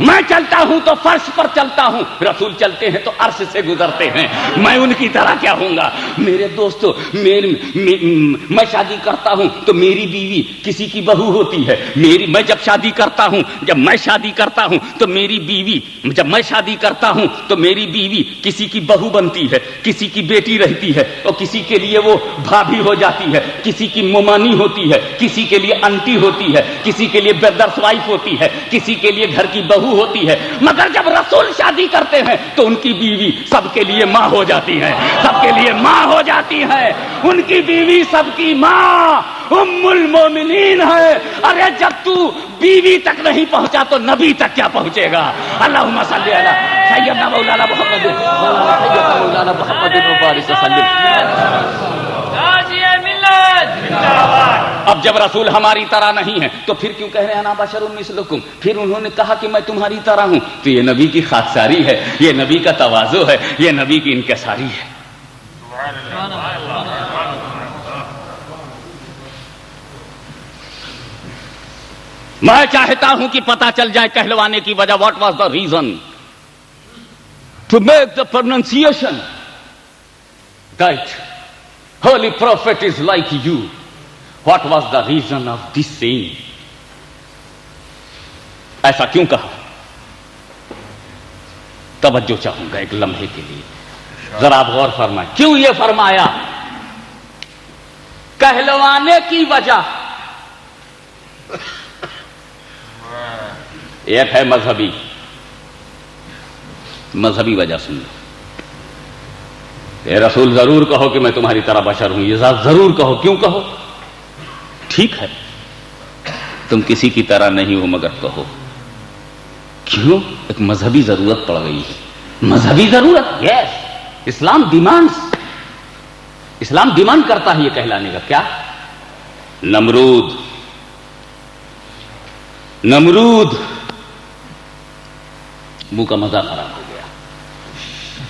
میں چلتا ہوں تو فرش پر چلتا ہوں، رسول چلتے ہیں تو عرش سے گزرتے ہیں. میں ان کی طرح کیا ہوں گا. میرے دوستو، میں شادی کرتا ہوں تو میری بیوی کسی کی بہو ہوتی ہے. میں جب شادی کرتا ہوں، جب میں شادی کرتا ہوں تو میری بیوی، جب میں شادی کرتا ہوں تو میری بیوی کسی کی بہو بنتی ہے، کسی کی بیٹی رہتی ہے، اور کسی کے لیے وہ بھابھی ہو جاتی ہے، کسی کی ممانی ہوتی ہے، کسی کے لیے انٹی ہوتی ہے، کسی کے لیے بردرس وائف ہوتی ہے، کسی کے لیے گھر کی بہو ہوتی ہے. مگر جب رسول شادی کرتے ہیں تو ان کی بیوی سب کے لیے ماں ہو جاتی ہے، سب کے لیے ماں ہو جاتی ہے. ان کی بیوی سب کی ماں ام المومنین ہے. ارے جب تو بیوی تک نہیں پہنچا تو نبی تک کیا پہنچے گا. اللہم صلی علی سیدنا مولانا محمد مولانا محمد وبارک وسلم. اب جب رسول ہماری طرح نہیں ہے تو پھر کیوں کہہ رہے ہیں انا بشر مثلکم. پھر انہوں نے کہا کہ میں تمہاری طرح ہوں تو یہ نبی کی خاکساری ہے، یہ نبی کا تواضع ہے، یہ نبی کی انکساری ہے. میں چاہتا ہوں کہ پتہ چل جائے کہلوانے کی وجہ. What was the reason to make the pronunciation that holy prophet is like you. What was the reason of this saying? ایسا کیوں کہا؟ توجہ چاہوں گا ایک لمحے کے لیے، ذرا آپ غور فرمائیں. کیوں یہ فرمایا؟ کہلوانے کی وجہ ایک ہے مذہبی وجہ. سن لو، اے رسول ضرور کہو کہ میں تمہاری طرح بشر ہوں. یہ ذات ضرور کہو. کیوں کہو؟ ٹھیک ہے تم کسی کی طرح نہیں ہو مگر کہو. کیوں؟ ایک مذہبی ضرورت پڑ گئی. مذہبی ضرورت، یس. اسلام ڈیمانڈ کرتا ہے یہ کہلانے کا. کیا؟ نمرود منہ کا مزہ خراب ہو گیا.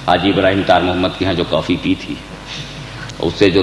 حاجی ابراہیم طاہر محمد کے یہاں جو کافی پی تھی اس سے جو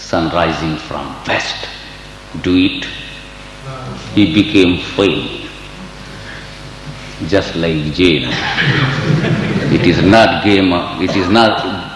sun rising from west, do it. He became failed, just like jail. It is not game, it is not,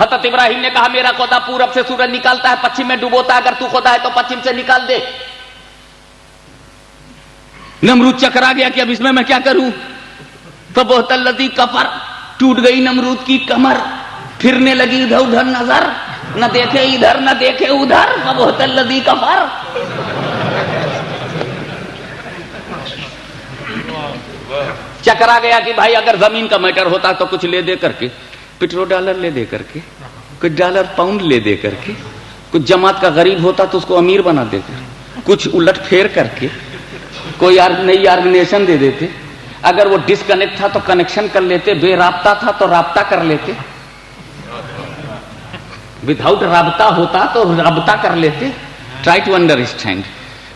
حضرت ابراہیم نے کہا میرا خدا پورب سے سورج نکالتا ہے پچھم میں ڈوبوتا ہے، اگر تو خدا ہے تو پچھم سے نکال دے۔ نمرود چکرا گیا کہ اب اس میں کیا کروں؟ فبہت الذی کفر، ٹوٹ گئی نمرود کی کمر، پھرنے لگی ادھر ادھر نظر، نہ دیکھے ادھر نہ دیکھے ادھر، فبہت الذی کفر۔ چکرا گیا کہ بھائی اگر زمین کا میٹر ہوتا تو کچھ لے دے کر کے، پیٹرو ڈالر لے دے کر کے، کچھ ڈالر پاؤنڈ لے دے کر کے، کچھ جماعت کا غریب ہوتا تو اس کو امیر بنا دیتے، کچھ الٹ پھیر کر کے کوئی نئی آرگنائزیشن دے دیتے، اگر وہ ڈسکنیکٹ تھا تو کنیکشن کر لیتے، بے رابطہ تھا تو رابطہ کر لیتے، وداؤٹ رابطہ ہوتا تو رابطہ کر لیتے۔ Try to understand.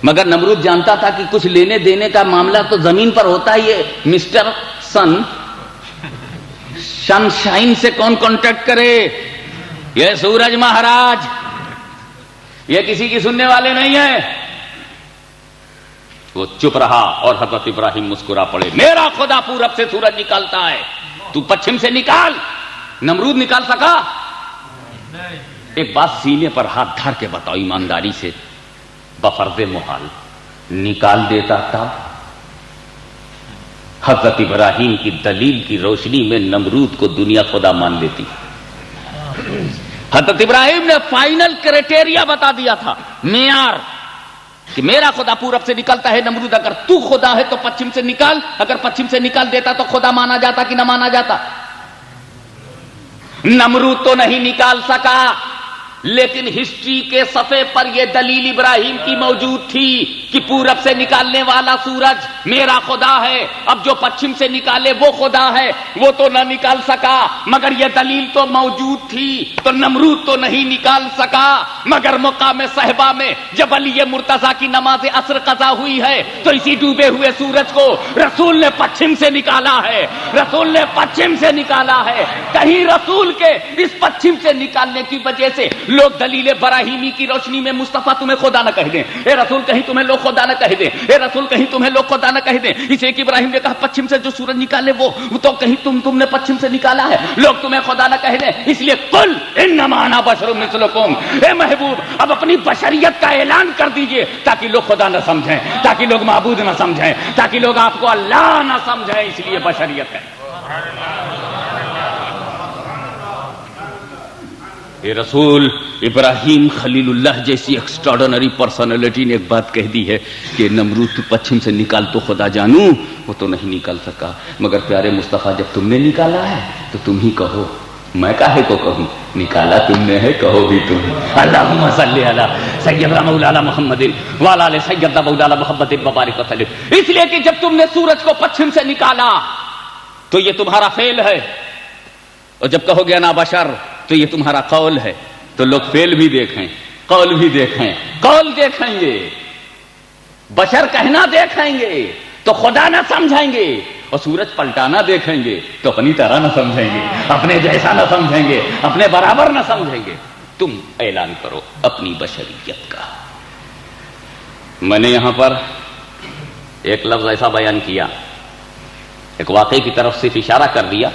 مگر نمرود جانتا تھا کہ کچھ لینے دینے کا معاملہ تو زمین پر ہوتا ہے، یہ مسٹر سن شائن سے کون کانٹیکٹ کرے؟ یہ سورج مہاراج، یہ کسی کی سننے والے نہیں ہیں۔ وہ چپ رہا اور حضرت ابراہیم مسکرا پڑے، میرا خدا پورب سے سورج نکالتا ہے، تو پچھم سے نکال۔ نمرود نکال سکا؟ ایک بات سینے پر ہاتھ دھر کے بتاؤ ایمانداری سے، بفرض محال نکال دیتا تھا؟ حضرت ابراہیم کی دلیل کی روشنی میں نمرود کو دنیا خدا مان لیتی۔ حضرت ابراہیم نے فائنل کرائٹیریا بتا دیا تھا، معیار، کہ میرا خدا پورب سے نکلتا ہے، نمرود اگر تو خدا ہے تو پچھم سے نکال، اگر پچھم سے نکال دیتا تو خدا مانا جاتا کہ نہ مانا جاتا؟ نمرود تو نہیں نکال سکا، لیکن ہسٹری کے صفحے پر یہ دلیل ابراہیم کی موجود تھی کہ پورب سے نکالنے والا سورج میرا خدا ہے، اب جو پچھم سے نکالے وہ خدا ہے، وہ تو نہ نکال سکا، مگر یہ دلیل تو موجود تھی، تو نمرود تو نہیں نکال سکا۔ مگر مقام صحبہ میں جب علی مرتضیٰ کی نماز عصر قضا ہوئی ہے تو اسی ڈوبے ہوئے سورج کو رسول نے پچھم سے نکالا ہے، رسول نے پچھم سے نکالا ہے۔ کہیں رسول کے اس پچھم سے نکالنے کی وجہ سے لوگ دلیل براہیمی کی روشنی میں مصطفیٰ تمہیں خدا نہ کہہ دیں، اے رسول کہیں تمہیں لوگ خدا نہ کہہ دیں، اے رسول کہیں تمہیں لوگ خدا نہ کہہ دیں۔ اسے کہ ابراہیم نے کہا پچھم سے جو سورج نکالے وہ تو کہیں تم نے پچھم سے نکالا ہے، لوگ تمہیں خدا نہ کہہ دیں، اس لیے قل انما انا بشر مثلکم، اے محبوب اب اپنی بشریت کا اعلان کر دیجئے تاکہ لوگ خدا نہ سمجھیں، تاکہ لوگ معبود نہ سمجھیں، تاکہ لوگ آپ کو اللہ نہ سمجھیں، اس لیے بشریت ہے۔ یہ رسول ابراہیم خلیل اللہ جیسی ایکسٹراڈنری پرسنالٹی نے ایک بات کہہ دی ہے کہ نمرود تو پچھم سے نکال تو خدا جانوں، وہ تو نہیں نکال سکا، مگر پیارے مصطفیٰ جب تم نے نکالا ہے تو تم ہی کہو، میں کاہے کو کہوں، نکالا تم نے ہے، کہو بھی تم۔ اللہم صلی علی سیدنا مولانا محمد وعلی آل سیدنا مولانا محمد وبارک وسلم۔ اس لیے کہ جب تم نے سورج کو پچھم سے نکالا تو یہ تمہارا فعل ہے، اور جب کہو گے انا بشر تو یہ تمہارا قول ہے، تو لوگ فعل بھی دیکھیں، قول بھی دیکھیں، قول دیکھیں گے، بشر کہنا دیکھیں گے تو خدا نہ سمجھیں گے، اور سورج پلٹانا دیکھیں گے تو اپنی طرح نہ سمجھیں گے، اپنے جیسا نہ سمجھیں گے، اپنے برابر نہ سمجھیں گے۔ تم اعلان کرو اپنی بشریت کا۔ میں نے یہاں پر ایک لفظ ایسا بیان کیا، ایک واقعے کی طرف صرف اشارہ کر دیا،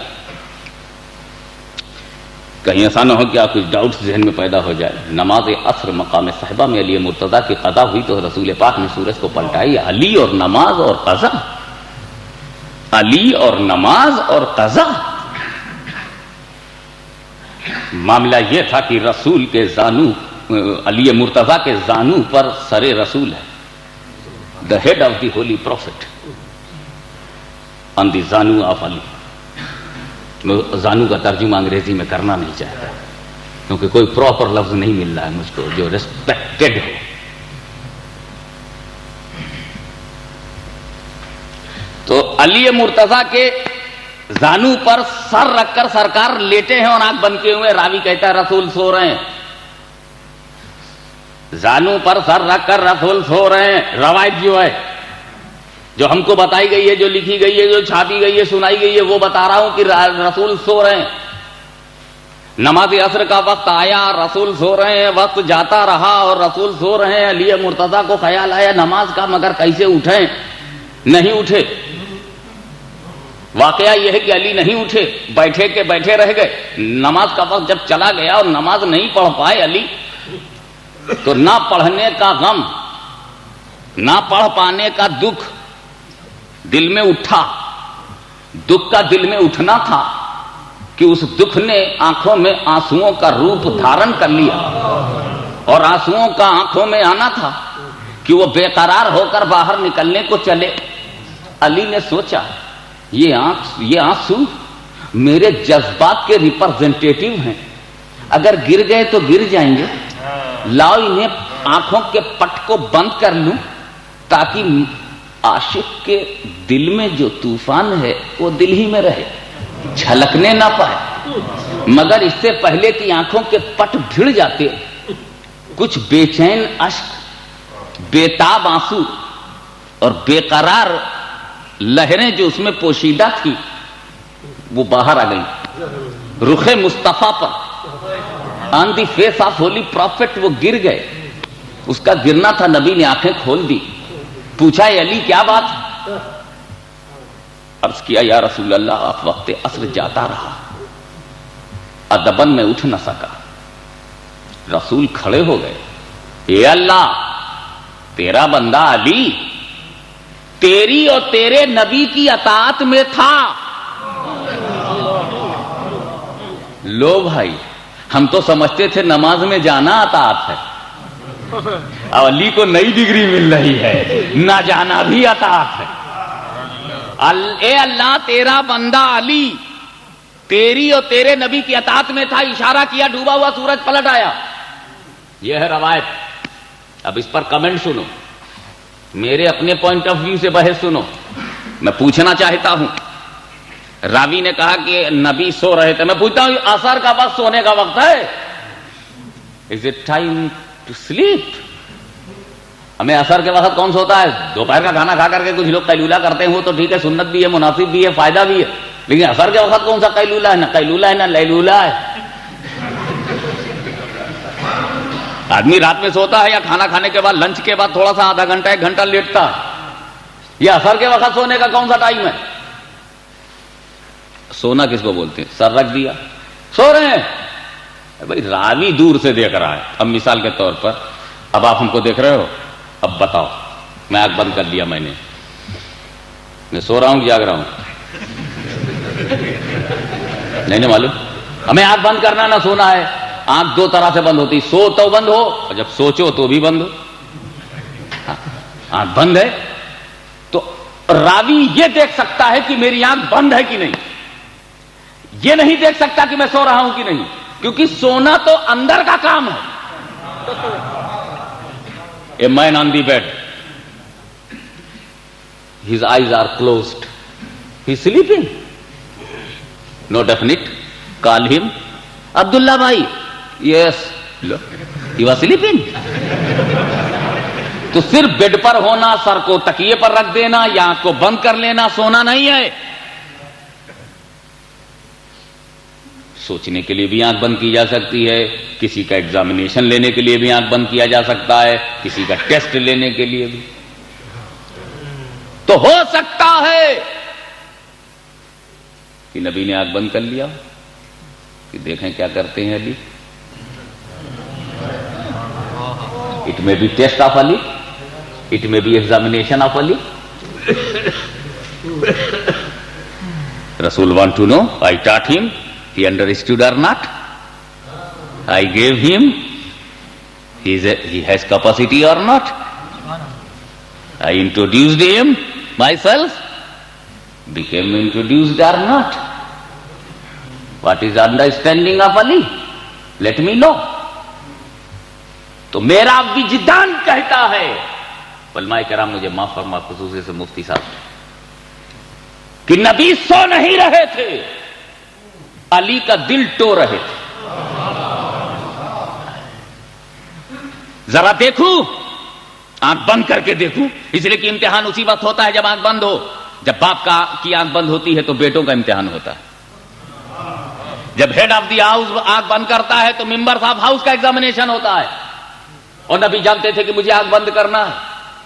کہیں ایسا نہ ہو کہ آپ کچھ ڈاؤٹس ذہن میں پیدا ہو جائے۔ نماز عصر مقام صحبہ میں علی مرتضیٰ کی قضا ہوئی تو رسول پاک نے سورج کو پلٹائی۔ علی اور نماز اور قضا، علی اور نماز اور قضا۔ معاملہ یہ تھا کہ رسول کے زانو، علی مرتضیٰ کے زانو پر سر رسول ہے، the head of the holy prophet on the زانو آف علی۔ زانو کا ترجمہ انگریزی میں کرنا نہیں چاہتا کیونکہ کوئی پراپر لفظ نہیں مل رہا ہے مجھ کو جو ریسپیکٹڈ ہو۔ تو علی مرتضیٰ کے زانو پر سر رکھ کر سرکار لیٹے ہیں اور آنکھ بند کیے ہوئے، راوی کہتا ہے رسول سو رہے ہیں، زانو پر سر رکھ کر رسول سو رہے ہیں۔ روایت جو ہے، جو ہم کو بتائی گئی ہے، جو لکھی گئی ہے، جو چھاپی گئی ہے، سنائی گئی ہے، وہ بتا رہا ہوں کہ رسول سو رہے ہیں۔ نماز عصر کا وقت آیا، رسول سو رہے ہیں، وقت جاتا رہا اور رسول سو رہے ہیں۔ علی مرتضیٰ کو خیال آیا نماز کا، مگر کیسے اٹھیں؟ نہیں اٹھے۔ واقعہ یہ ہے کہ علی نہیں اٹھے، بیٹھے کے بیٹھے رہ گئے. نماز کا وقت جب چلا گیا اور نماز نہیں پڑھ پائے علی، تو نہ پڑھنے کا غم، نہ پڑھ پانے کا دکھ دل میں اٹھا. دکھ کا دل میں اٹھنا تھا کہ اس دکھ نے آنکھوں میں آنسوؤں کا روپ دھارن کر لیا، اور آنسوؤں کا آنکھوں میں آنا تھا کہ وہ بے قرار ہو کر باہر نکلنے کو چلے. علی نے سوچا یہ آنسو میرے جذبات کے ریپرزینٹیٹیو ہیں، اگر گر گئے تو گر جائیں گے، لاؤ انہیں آنکھوں کے پٹ کو بند کر لوں تاکہ عاشق کے دل میں جو طوفان ہے وہ دل ہی میں رہے، چھلکنے نہ پائے. مگر اس سے پہلے کہ آنکھوں کے پٹ بھیڑ جاتے، کچھ بے چین اشک، بےتاب آنسو اور بے قرار لہریں جو اس میں پوشیدہ تھی وہ باہر آ گئی. رخ مصطفیٰ پر، on the face of holy prophet وہ گر گئے. اس کا گرنا تھا، نبی نے آنکھیں کھول دی. پوچھا اے علی کیا بات؟ عرض کیا یا رسول اللہ آپ وقت عصر جاتا رہا، ادبن میں اٹھ نہ سکا. رسول کھڑے ہو گئے. اے اللہ، تیرا بندہ علی تیری اور تیرے نبی کی اطاعت میں تھا. لو بھائی، ہم تو سمجھتے تھے نماز میں جانا اطاعت ہے، علی کو نئی ڈگری مل رہی ہے، نہ جانا بھی اطاعت ہے. اے اللہ، تیرا بندہ علی تیری اور تیرے نبی کی اطاعت میں تھا. اشارہ کیا، ڈوبا ہوا سورج پلٹ آیا. یہ ہے روایت. اب اس پر کمنٹ سنو، میرے اپنے پوائنٹ آف ویو سے بحث سنو. میں پوچھنا چاہتا ہوں، راوی نے کہا کہ نبی سو رہے تھے. میں پوچھتا ہوں عصر کا وقت سونے کا وقت ہے؟ Is it time to sleep? ہمیں عصر کے وقت کون سوتا ہے؟ دوپہر کا کھانا کھا کر کے کچھ لوگ قیلولہ کرتے ہیں، وہ تو ٹھیک ہے، سنت بھی ہے، مناسب بھی ہے، فائدہ بھی ہے. لیکن عصر کے وقت کون سا قیلولہ ہے؟ نہ قیلولہ ہے نہ لیلولہ ہے. آدمی رات میں سوتا ہے یا کھانا کھانے کے بعد، لنچ کے بعد تھوڑا سا آدھا گھنٹہ 1 گھنٹہ لیٹتا ہے. یہ عصر کے وقت سونے کا کون سا ٹائم ہے؟ سونا کس کو بولتے ہیں؟ سر رکھ دیا سو رہے ہیں. بھائی راوی دور سے دیکھ رہا ہے. اب مثال کے طور پر اب آپ ہم کو دیکھ رہے ہو، اب بتاؤ، میں آنکھ بند کر لیا، میں سو رہا ہوں کہ جاگ رہا ہوں؟ نہیں معلوم. ہمیں آنکھ بند کرنا نہ سونا ہے. آنکھ 2 طرح سے بند ہوتی، سو تو بند ہو اور جب سوچو تو بھی بند ہو. آنکھ بند ہے تو راوی یہ دیکھ سکتا ہے کہ میری آنکھ بند ہے کہ نہیں، یہ نہیں دیکھ سکتا کہ میں سو رہا ہوں کہ نہیں، کیونکہ سونا تو اندر کا کام ہے. A man on the bed, his eyes are closed, he's sleeping, no definite. Call him, Abdullah bhai. Yes, he was sleeping. تو صرف بیڈ پر ہونا، سر کو تکیے پر رکھ دینا یا آنکھ کو بند کر لینا سونا نہیں ہے. سوچنے کے لیے بھی آنکھ بند کی جا سکتی ہے، کسی کا ایگزامینیشن لینے کے لیے بھی آنکھ بند کیا جا سکتا ہے، کسی کا ٹیسٹ لینے کے لیے بھی. تو ہو سکتا ہے کہ نبی نے آنکھ بند کر لیا کہ دیکھیں کیا کرتے ہیں علی. It may be test of Ali, it may be examination of Ali. رسول وانٹ ٹو نو آئی ٹاٹ ہم he understood or not. I gave him, he has capacity or not. I introduced him myself, became introduced or not. What is understanding of Ali? Let me know. تو میرا وجدان کہتا ہے، علماء کرام مجھے معاف فرما، خصوصی سے مفتی صاحب، کہ نبی سو نہیں رہے تھے، علی کا دل ٹو رہے تھے. ذرا دیکھوں، آنکھ بند کر کے دیکھوں، اس لیے کہ امتحان اسی وقت ہوتا ہے جب آنکھ بند ہو. جب باپ کی آنکھ بند ہوتی ہے تو بیٹوں کا امتحان ہوتا ہے. جب ہیڈ آف دی ہاؤس آنکھ بند کرتا ہے تو ممبرز آف ہاؤس کا ایگزامینیشن ہوتا ہے. اور نبی جانتے تھے کہ مجھے آنکھ بند کرنا ہے،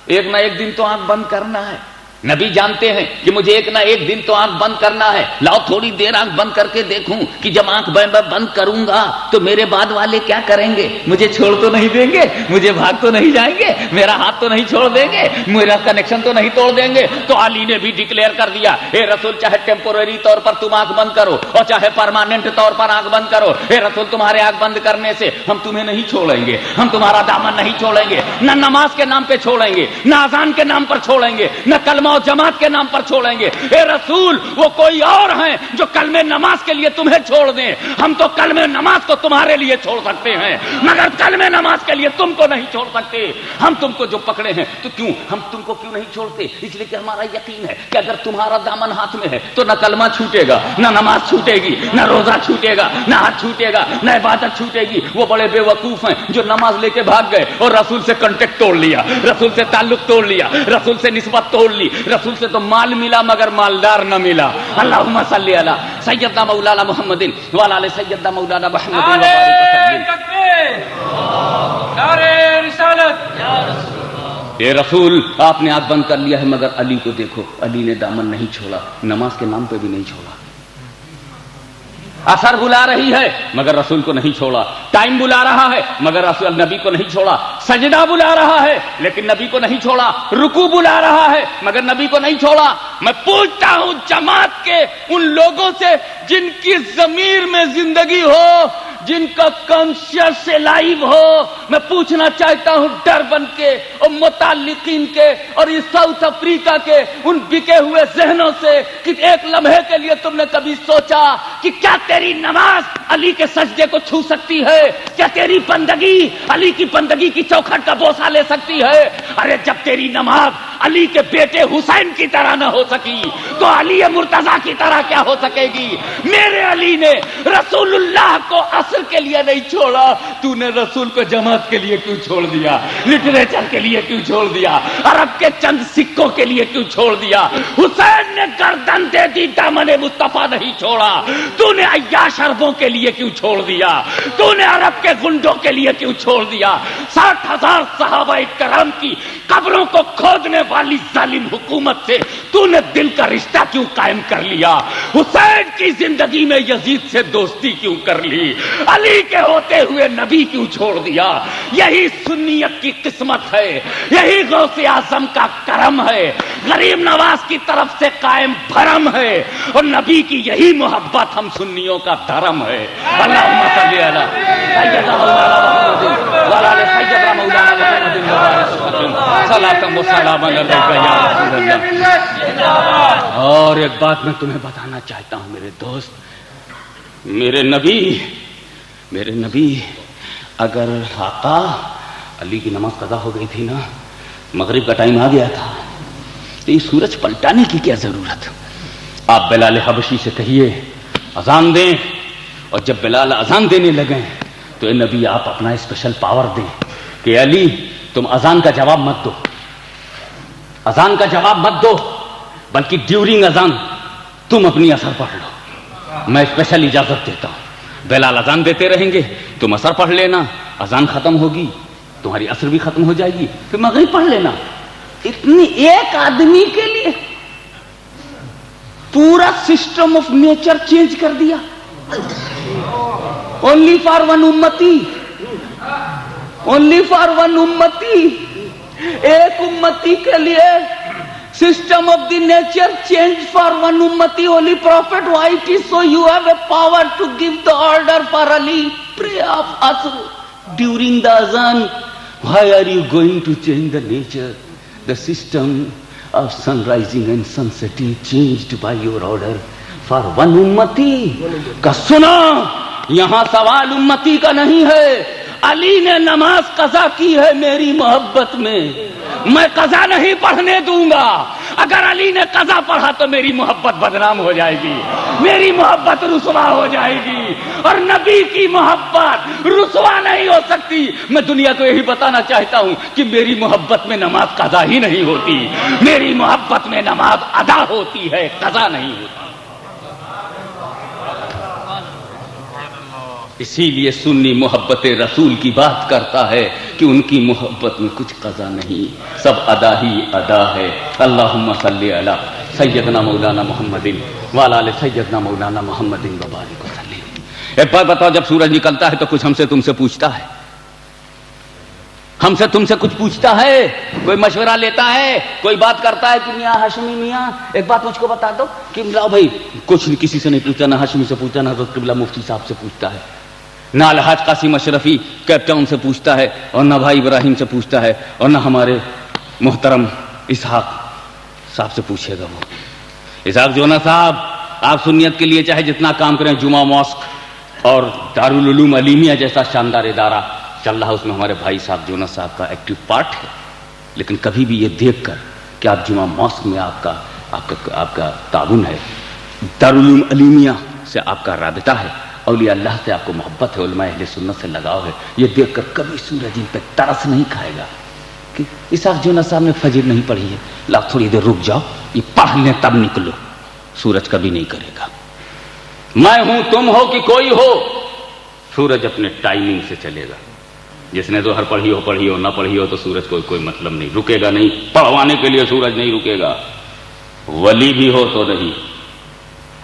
ایک نہ ایک دن تو آنکھ بند کرنا ہے. نبی جانتے ہیں کہ مجھے ایک نہ ایک دن تو آنکھ بند کرنا ہے، لاؤ تھوڑی دیر آنکھ بند کر کے دیکھوں کہ جب آنکھ بند کروں گا تو میرے بعد والے کیا کریں گے، مجھے چھوڑ تو نہیں دیں گے، مجھے بھاگ تو نہیں جائیں گے، میرا ہاتھ تو نہیں چھوڑ دیں گے، میرا کنیکشن تو نہیں توڑ دیں گے۔ تو علی نے بھی ڈکلیئر کر دیا، اے رسول چاہے ٹیمپورری طور پر تم آنکھ بند کرو اور چاہے پرماننٹ طور پر آنکھ بند کرو، اے رسول تمہارے آنکھ بند کرنے سے ہم تمہیں نہیں چھوڑیں گے، ہم تمہارا دامن نہیں چھوڑیں گے، نہ نماز کے نام پہ چھوڑیں گے، نہ اذان کے نام پر چھوڑیں گے، نہ کلمہ و جماعت کے نام پر چھوڑیں گے۔ اے رسول وہ کوئی اور ہیں جو کلمہ نماز کے لیے تمہیں چھوڑ دیں، ہم تو کلمہ نماز کو تمہارے لیے چھوڑ سکتے ہیں مگر کلمہ نماز کے لیے تم کو نہیں چھوڑ سکتے۔ ہم تم کو جو پکڑے ہیں تو کیوں ہم تم کو کیوں نہیں چھوڑتے؟ اس لیے کہ ہمارا یقین ہے کہ اگر تمہارا دامن ہاتھ میں ہے تو نہ کلمہ چھوٹے گا، نہ نماز چھوٹے گی، نہ روزہ چھوٹے گا، نہ حج چھوٹے گا، نہ عبادت چھوٹے گی۔ وہ بڑے بے وقوف ہیں جو نماز لے کے بھاگ گئے اور رسول سے کانٹیکٹ توڑ لیا، رسول سے تعلق توڑ لیا، رسول سے نسبت توڑ لی، رسول سے تو مال ملا مگر مالدار نہ ملا۔ اللہم صلی علی سیدنا مولانا محمد وعلی آل سیدنا مولانا محمد وبارک وسلم۔ اے رسول آپ نے آنکھ بند کر لیا ہے مگر علی کو دیکھو، علی نے دامن نہیں چھوڑا، نماز کے نام پہ بھی نہیں چھوڑا۔ اثر بلا رہی ہے مگر رسول کو نہیں چھوڑا، ٹائم بلا رہا ہے مگر رسول نبی کو نہیں چھوڑا، سجدہ بلا رہا ہے لیکن نبی کو نہیں چھوڑا، رکوع بلا رہا ہے مگر نبی کو نہیں چھوڑا۔ میں پوچھتا ہوں جماعت کے ان لوگوں سے جن کی ضمیر میں زندگی ہو، جن کا کانشیس لائیو ہو، میں پوچھنا چاہتا ہوں ڈربن کے اور متعلقین کے اور اس ساؤتھ افریقہ کے ان بکے ہوئے ذہنوں سے کہ ایک لمحے کے لیے تم نے کبھی سوچا کہ کیا تیری نماز علی کے سجدے کو چھو سکتی ہے؟ کیا تیری بندگی علی کی بندگی کی چوکھٹ کا بوسہ لے سکتی ہے؟ ارے جب تیری نماز علی کے بیٹے حسین کی طرح نہ ہو سکی تو علی مرتضیٰ کی طرح کیا ہو سکے گی؟ میرے علی نے رسول اللہ کو عصر کے لیے نہیں چھوڑا، تو نے رسول کو جماعت کے لیے کیوں چھوڑ دیا؟ لٹریچر کے لیے کیوں چھوڑ دیا؟ عرب کے چند سکوں کے لیے کیوں چھوڑ دیا؟ حسین نے گردن دے دی، دامن مصطفیٰ نہیں چھوڑا۔ تو نے عیاش عربوں کے لیے کیوں چھوڑ دیا؟ تو نے عرب کے گنڈوں کے لیے کیوں چھوڑ دیا؟ 60,000 صحابہ کرام کی قبروں کو کھودنے والی ظالم حکومت سے تو نے دل کا رشتہ کیوں قائم کر لیا؟ حسین کی زندگی میں یزید سے دوستی کیوں کر لی؟ علی کے ہوتے ہوئے نبی کیوں چھوڑ دیا؟ یہی سنیت کی قسمت ہے، یہی غوث اعظم کا کرم ہے، غریب نواز کی طرف سے قائم بھرم ہے، اور نبی کی یہی محبت ہم سنیوں کا دھرم ہے۔ اللہم صلی علی سیدنا مولانا محمد وعلی آل سیدنا مولانا محمد وبارک وسلم صلاۃ و سلام علیک یا رسول اللہ۔ اور ایک بات میں تمہیں بتانا چاہتا ہوں میرے دوست، میرے نبی اگر آقا علی کی نماز قضا ہو گئی تھی نا، مغرب کا ٹائم آ گیا تھا، تو یہ سورج پلٹانے کی کیا ضرورت؟ آپ بلال حبشی سے کہیے اذان دیں، اور جب بلال اذان دینے لگیں تو اے نبی آپ اپنا اسپیشل پاور دیں کہ علی تم اذان کا جواب مت دو، اذان کا جواب مت دو، بلکہ ڈیورنگ اذان تم اپنی اثر پڑھ لو، میں اسپیشل اجازت دیتا ہوں۔ بلال اذان دیتے رہیں گے، تم اثر پڑھ لینا، اذان ختم ہوگی تمہاری اثر بھی ختم ہو جائے گی، پھر مغرب پڑھ لینا۔ اتنی ایک آدمی کے لیے پورا سسٹم آف نیچر چینج کر دیا، اونلی فار ون امتی، اونلی فار ون امتی، ایک امتی کے لیے system of the nature change for one امتی، holy prophet wait is so you have a power to give the order for Ali pray of عصر ڈیورنگ دا اذان۔ Why are you going to change the nature? The system of sun rising and sun setting changed by your order for one ummati. کا سنا یہاں سوال امتی کا نہیں ہے، علی نے نماز قضا کی ہے میری محبت میں، میں قضا نہیں پڑھنے دوں گا۔ اگر علی نے قضا پڑھا تو میری محبت بدنام ہو جائے گی، میری محبت رسوا ہو جائے گی، اور نبی کی محبت رسوا نہیں ہو سکتی۔ میں دنیا کو یہی بتانا چاہتا ہوں کہ میری محبت میں نماز قضا ہی نہیں ہوتی، میری محبت میں نماز ادا ہوتی ہے، قضا نہیں ہوتی۔ اسی لیے سنی محبت رسول کی بات کرتا ہے کہ ان کی محبت میں کچھ قضا نہیں، سب ادا ہی ادا ہے۔ اللہم صلی علی سیدنا مولانا محمد وعلی آل سیدنا مولانا محمد وبارک وسلم۔ ایک بات بتاؤ، جب سورج نکلتا ہے تو کچھ ہم سے تم سے پوچھتا ہے؟ ہم سے تم سے کچھ پوچھتا ہے؟ کوئی مشورہ لیتا ہے؟ کوئی بات کرتا ہے کہ میاں ہاشمی میاں ایک بات مجھ کو بتا دو کہ لاؤ بھائی، کچھ کسی سے نہیں پوچھتا، نہ ہاشمی سے پوچھتا، نہ حضرت قبلہ مفتی صاحب سے پوچھتا ہے، نہ الحاج قاسم اشرفی کیپ ٹاؤن سے پوچھتا ہے، اور نہ بھائی ابراہیم سے پوچھتا ہے، اور نہ ہمارے محترم اسحاق صاحب سے پوچھے گا۔ وہ اسحاق جونا صاحب، آپ سنیت کے لیے چاہے جتنا کام کریں، جمعہ ماسک اور دارالعلوم علیمیہ جیسا شاندار ادارہ چل رہا، اس میں ہمارے بھائی صاحب جونا صاحب کا ایکٹیو پارٹ ہے، لیکن کبھی بھی یہ دیکھ کر کہ آپ جمعہ ماسک میں آپ کا تعاون ہے، دارالعلوم علیمیہ سے آپ کا رابطہ ہے، اولیاء اللہ سے آپ کو محبت ہے، علماء اہل سنت سے لگاؤ ہے، یہ دیکھ کر کبھی سورج ان پہ ترس نہیں کھائے گا کہ اسحاق جونا صاحب نے فجر نہیں پڑھی ہے، لا تھوڑی دیر رک جاؤ، یہ پڑھ لیں تب نکلو۔ سورج کبھی نہیں کرے گا۔ میں ہوں، تم ہو کہ کوئی ہو، سورج اپنے ٹائمنگ سے چلے گا۔ جس نے ظہر پڑھی ہو نہ پڑھی ہو تو سورج کو کوئی مطلب نہیں، رکے گا نہیں، پڑھوانے کے لیے سورج نہیں رکے گا۔ ولی بھی ہو تو نہیں،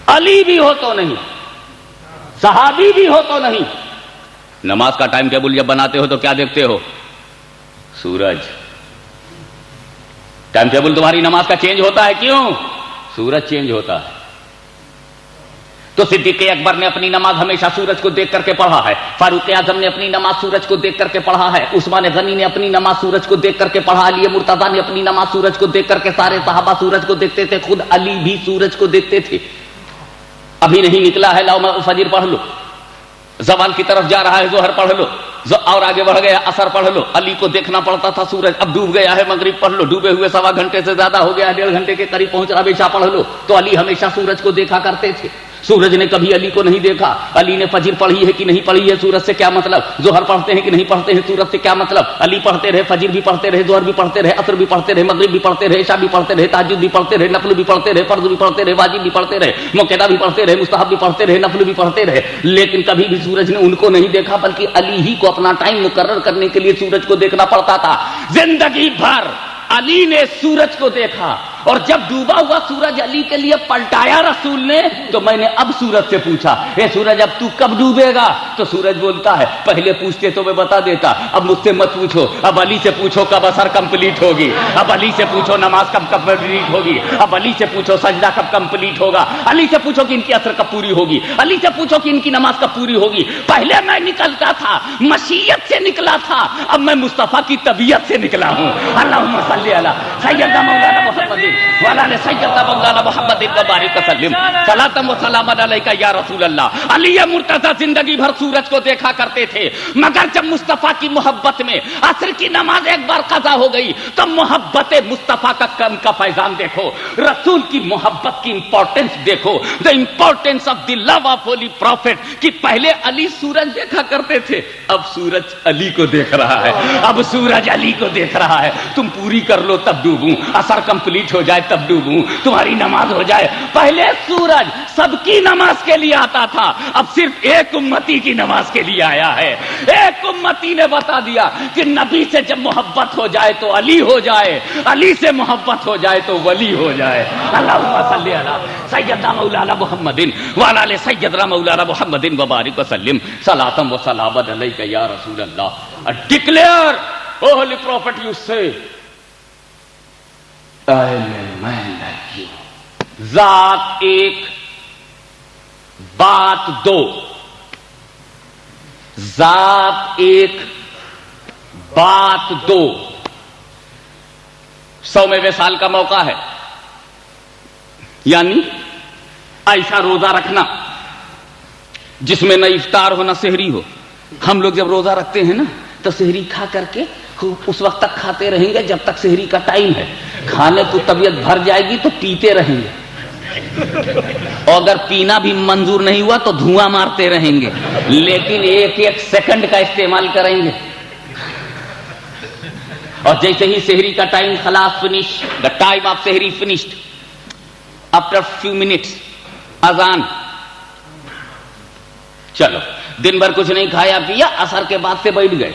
علی بھی ہو تو نہیں، صحابی بھی ہو تو نہیں۔ نماز کا ٹائم ٹیبل جب بناتے ہو تو کیا دیکھتے ہو؟ سورج۔ ٹائم ٹیبل تمہاری نماز کا چینج ہوتا ہے، کیوں؟ سورج چینج ہوتا ہے۔ تو صدیق اکبر نے اپنی نماز ہمیشہ سورج کو دیکھ کر کے پڑھا ہے، فاروق اعظم نے اپنی نماز سورج کو دیکھ کر کے پڑھا ہے، عثمان غنی نے اپنی نماز سورج کو دیکھ کر کے پڑھا، علی مرتضیٰ نے اپنی نماز سورج کو دیکھ کر کے، سارے صحابہ سورج کو دیکھتے تھے، خود علی بھی سورج کو دیکھتے تھے۔ ابھی نہیں نکلا ہے، لاؤ فجر پڑھ لو، زوال کی طرف جا رہا ہے، ظہر پڑھ لو، اور آگے بڑھ گیا عصر پڑھ لو۔ علی کو دیکھنا پڑتا تھا سورج، اب ڈوب گیا ہے، مغرب پڑھ لو، ڈوبے ہوئے 1.25 گھنٹے سے زیادہ ہو گیا، 1.5 گھنٹے کے قریب پہنچ رہا، عشاء پڑھ لو۔ تو علی ہمیشہ سورج کو دیکھا کرتے تھے، سورج نے کبھی علی کو نہیں دیکھا۔ علی نے فجر پڑھی ہے کہ نہیں پڑھی ہے، سورج سے کیا مطلب؟ ظہر پڑھتے ہیں کہ نہیں پڑھتے ہیں، سورج سے کیا مطلب؟ علی پڑھتے رہے، فجر بھی پڑھتے رہے، ظہر بھی پڑھتے رہے، عصر بھی پڑھتے رہے، مغرب بھی پڑھتے رہے، عشاء بھی پڑھتے رہے، تہجد بھی پڑھتے رہے، نفل بھی پڑھتے رہے، فرض بھی پڑھتے رہے، واجب بھی پڑھتے رہے، موقدہ بھی پڑھتے رہے، مستحب بھی پڑھتے رہے، نفل بھی پڑھتے رہے، لیکن کبھی بھی سورج نے ان کو نہیں دیکھا، بلکہ علی ہی کو اپنا ٹائم مقرر کرنے کے لیے سورج کو دیکھنا پڑتا تھا۔ زندگی بھر علی نے سورج کو دیکھا، اور جب ڈوبا ہوا سورج علی کے لیے پلٹایا رسول نے، تو میں نے اب سورج سے پوچھا، اے سورج اب تو کب ڈوبے گا؟ تو سورج بولتا ہے، پہلے پوچھتے تو میں بتا دیتا، اب مجھ سے مت پوچھو، اب علی سے پوچھو کب عصر کمپلیٹ ہوگی، اب علی سے پوچھو نماز کب کمپلیٹ ہوگی، اب علی سے پوچھو سجدہ کب کمپلیٹ ہوگا، علی سے پوچھو کہ ان کی عصر کب پوری ہوگی، علی سے پوچھو کہ ان کی نماز کب پوری ہوگی۔ پہلے میں نکلتا تھا مشیت سے نکلا تھا، اب میں مصطفیٰ کی طبیعت سے نکلا ہوں۔ اللہم صلی علی سیدنا مولانا محمد وعلی سیدنا مولانا محمد وبارک وسلم، صلاۃ و سلام علیک یا رسول اللہ۔ علی مرتضیٰ زندگی بھر سورج کو دیکھا کرتے تھے، مگر جب مصطفیٰ کی محبت میں عصر کی نماز ایک بار قضا ہو گئی تو محبت مصطفیٰ کا فیضان دیکھو، رسول کی محبت کی امپورٹنس دیکھو، the importance of the love of holy prophet، کہ پہلے علی سورج دیکھا کرتے تھے، اب سورج علی کو دیکھ رہا ہے، اب سورج علی کو دیکھ رہا ہے۔ تم پوری کر لو تب ڈوبوں، عصر کمپلیٹ ہو جائے تب ڈوبوں، تمہاری نماز ہو جائے۔ پہلے سورج سب کی نماز کے لیے آتا تھا، اب صرف ایک امتی کی نماز کے لیے آیا ہے۔ ایک امتی نے بتا دیا کہ نبی سے جب محبت ہو جائے تو علی ہو جائے، علی سے محبت ہو جائے تو ولی ہو جائے۔ اللہم صلی علی سیدنا مولانا محمد وعلی آل سیدنا مولانا محمد وبارک وسلم، صلاۃ و سلام علیک یا رسول اللہ۔ Declare, O holy prophet, you say, I am a man like you. ذات ایک بات دو، ذات ایک بات دو۔ 100ویں وصال کا موقع ہے، یعنی ایسا روزہ رکھنا جس میں نہ افطار ہو نہ سحری ہو۔ ہم لوگ جب روزہ رکھتے ہیں نا تو سحری کھا کر کے اس وقت تک کھاتے رہیں گے جب تک سحری کا ٹائم ہے، کھانے کو طبیعت بھر جائے گی تو پیتے رہیں گے، اور اگر پینا بھی منظور نہیں ہوا تو دھواں مارتے رہیں گے، لیکن ایک ایک سیکنڈ کا استعمال کریں گے۔ اور جیسے ہی سحری کا ٹائم خلاص، finish the time of sehri finished, after few minutes اذان، چلو دن بھر کچھ نہیں کھایا پیا، عصر کے بعد سے بیٹھ گئے،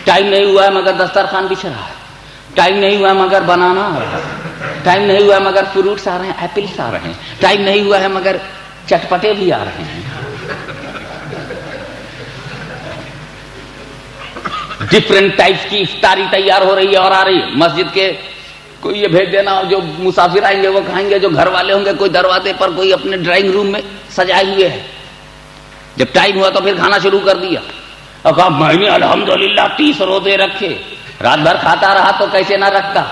ٹائم نہیں ہوا ہے مگر دسترخوان بچھ رہا ہے، ٹائم نہیں ہوا ہے مگر بنانا آ رہا ہے، ٹائم نہیں ہوا ہے مگر فروٹس آ رہے ہیں، ایپلس آ رہے ہیں، ٹائم نہیں ہوا ہے مگر چٹپٹے بھی آ رہے ہیں. ڈفرینٹ ٹائپس کی افطاری تیار ہو رہی ہے اور آ رہی ہے. مسجد کے کوئی یہ بھیج دینا، جو مسافر آئیں گے وہ کھائیں گے، جو گھر والے ہوں گے کوئی دروازے پر، کوئی اپنے ڈرائنگ روم میں سجائے ہوئے ہے. جب ٹائم ہوا تو پھر کھانا شروع کر دیا اور کہا میں نے الحمدللہ 30 روزے رکھے. رات بھر کھاتا رہا تو کیسے نہ رکھتا.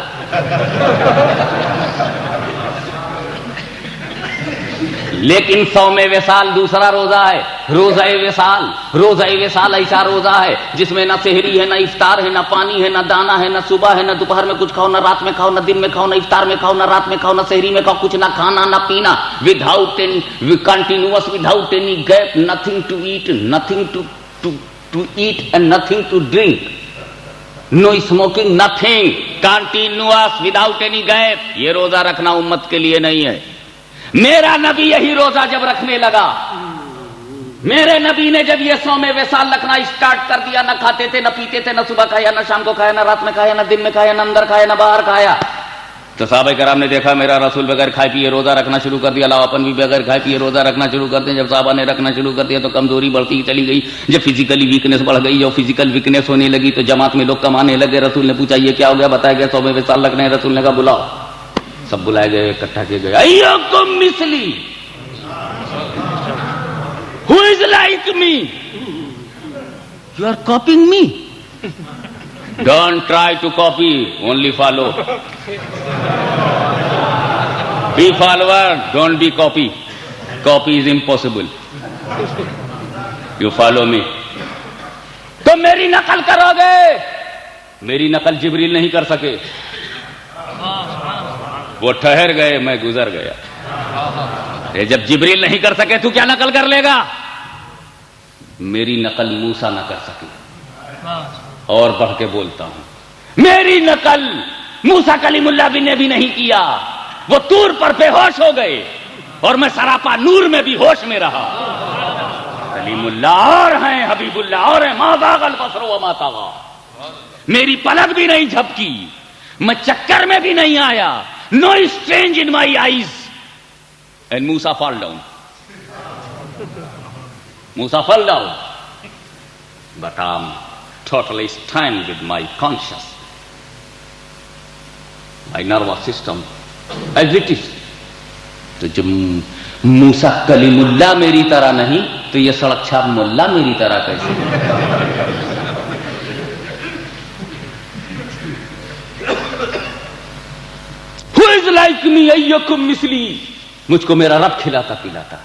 لیکن صوم وصال دوسرا روزہ ہے، روزہ وصال. روزہ وصال ایسا روزہ ہے جس میں نہ سحری ہے، نہ افطار ہے، نہ پانی ہے، نہ دانا ہے، نہ صبح ہے، نہ دوپہر میں کچھ کھاؤ، نہ رات میں کھاؤ، نہ دن میں کھاؤ، نہ افطار میں کھاؤ، نہ رات میں کھاؤ، نہ سحری میں کھاؤ، کچھ نہ کھانا نہ پینا. Without any continuous, without any gap, nothing to eat, nothing to eat and nothing to drink. No smoking, nothing, continuous without any gap. یہ روزہ رکھنا امت کے لیے نہیں ہے. میرا نبی یہی روزہ جب رکھنے لگا، میرے نبی نے جب یہ صوم وصال رکھنا اسٹارٹ کر دیا، نہ کھاتے تھے، نہ پیتے تھے، نہ صبح کھایا، نہ شام کو کھایا، نہ رات میں کھایا، نہ دن میں کھایا، نہ اندر کھایا، نہ باہر کھایا. تو صحابہ کرام نے دیکھا میرا رسول بغیر کھائے پیے روزہ رکھنا شروع کر دیا، لاؤ اپن بھی بغیر کھائے پیے روزہ رکھنا شروع کر دیں. جب صحابہ نے رکھنا شروع کر دیا تو کمزوری بڑھتی چلی گئی. جب فزیکلی ویکنیس بڑھ گئی، جب فزیکل ویکنیس ہونے لگی تو جماعت میں لوگ کمانے لگے. رسول نے پوچھا یہ کیا ہو گیا، بتایا گیا صوم وصال رکھنے. رسول نے کہا بلاؤ. سب بلائے گئے، اکٹھا کیے گئے. ایکم مثلی who is like me, you are copying me. Don't try to copy, only follow. Be follower, don't be copy. Copy is impossible. You follow me. تم میری نقل کرو گے. میری نقل جبریل نہیں کر سکے. وہ ٹھہر گئے، میں گزر گیا. جب جبریل نہیں کر سکے تو کیا نقل کر لے گا. میری نقل موسیٰ نہ کر سکے. اور بڑھ کے بولتا ہوں، میری نقل موسیٰ کلیم اللہ نے بھی نہیں کیا. وہ طور پر بے ہوش ہو گئے اور میں سراپا نور میں بھی ہوش میں رہا. کلیم اللہ اور ہیں، حبیب اللہ اور ہیں. ما زاغ البصر وما طغى. میری پلک بھی نہیں جھپکی، میں چکر میں بھی نہیں آیا. No strange in my eyes. And Musa fall down. Musa fell down. But I'm totally stand with my conscious, my nervous system as it is. تو جب موسیٰ کلیم اللہ میری طرح نہیں تو یہ سڑک چھاپ ملا میری طرح کیسے. Who is like me, ایکم مثلی. مجھ کو میرا رب کھلاتا پلاتا.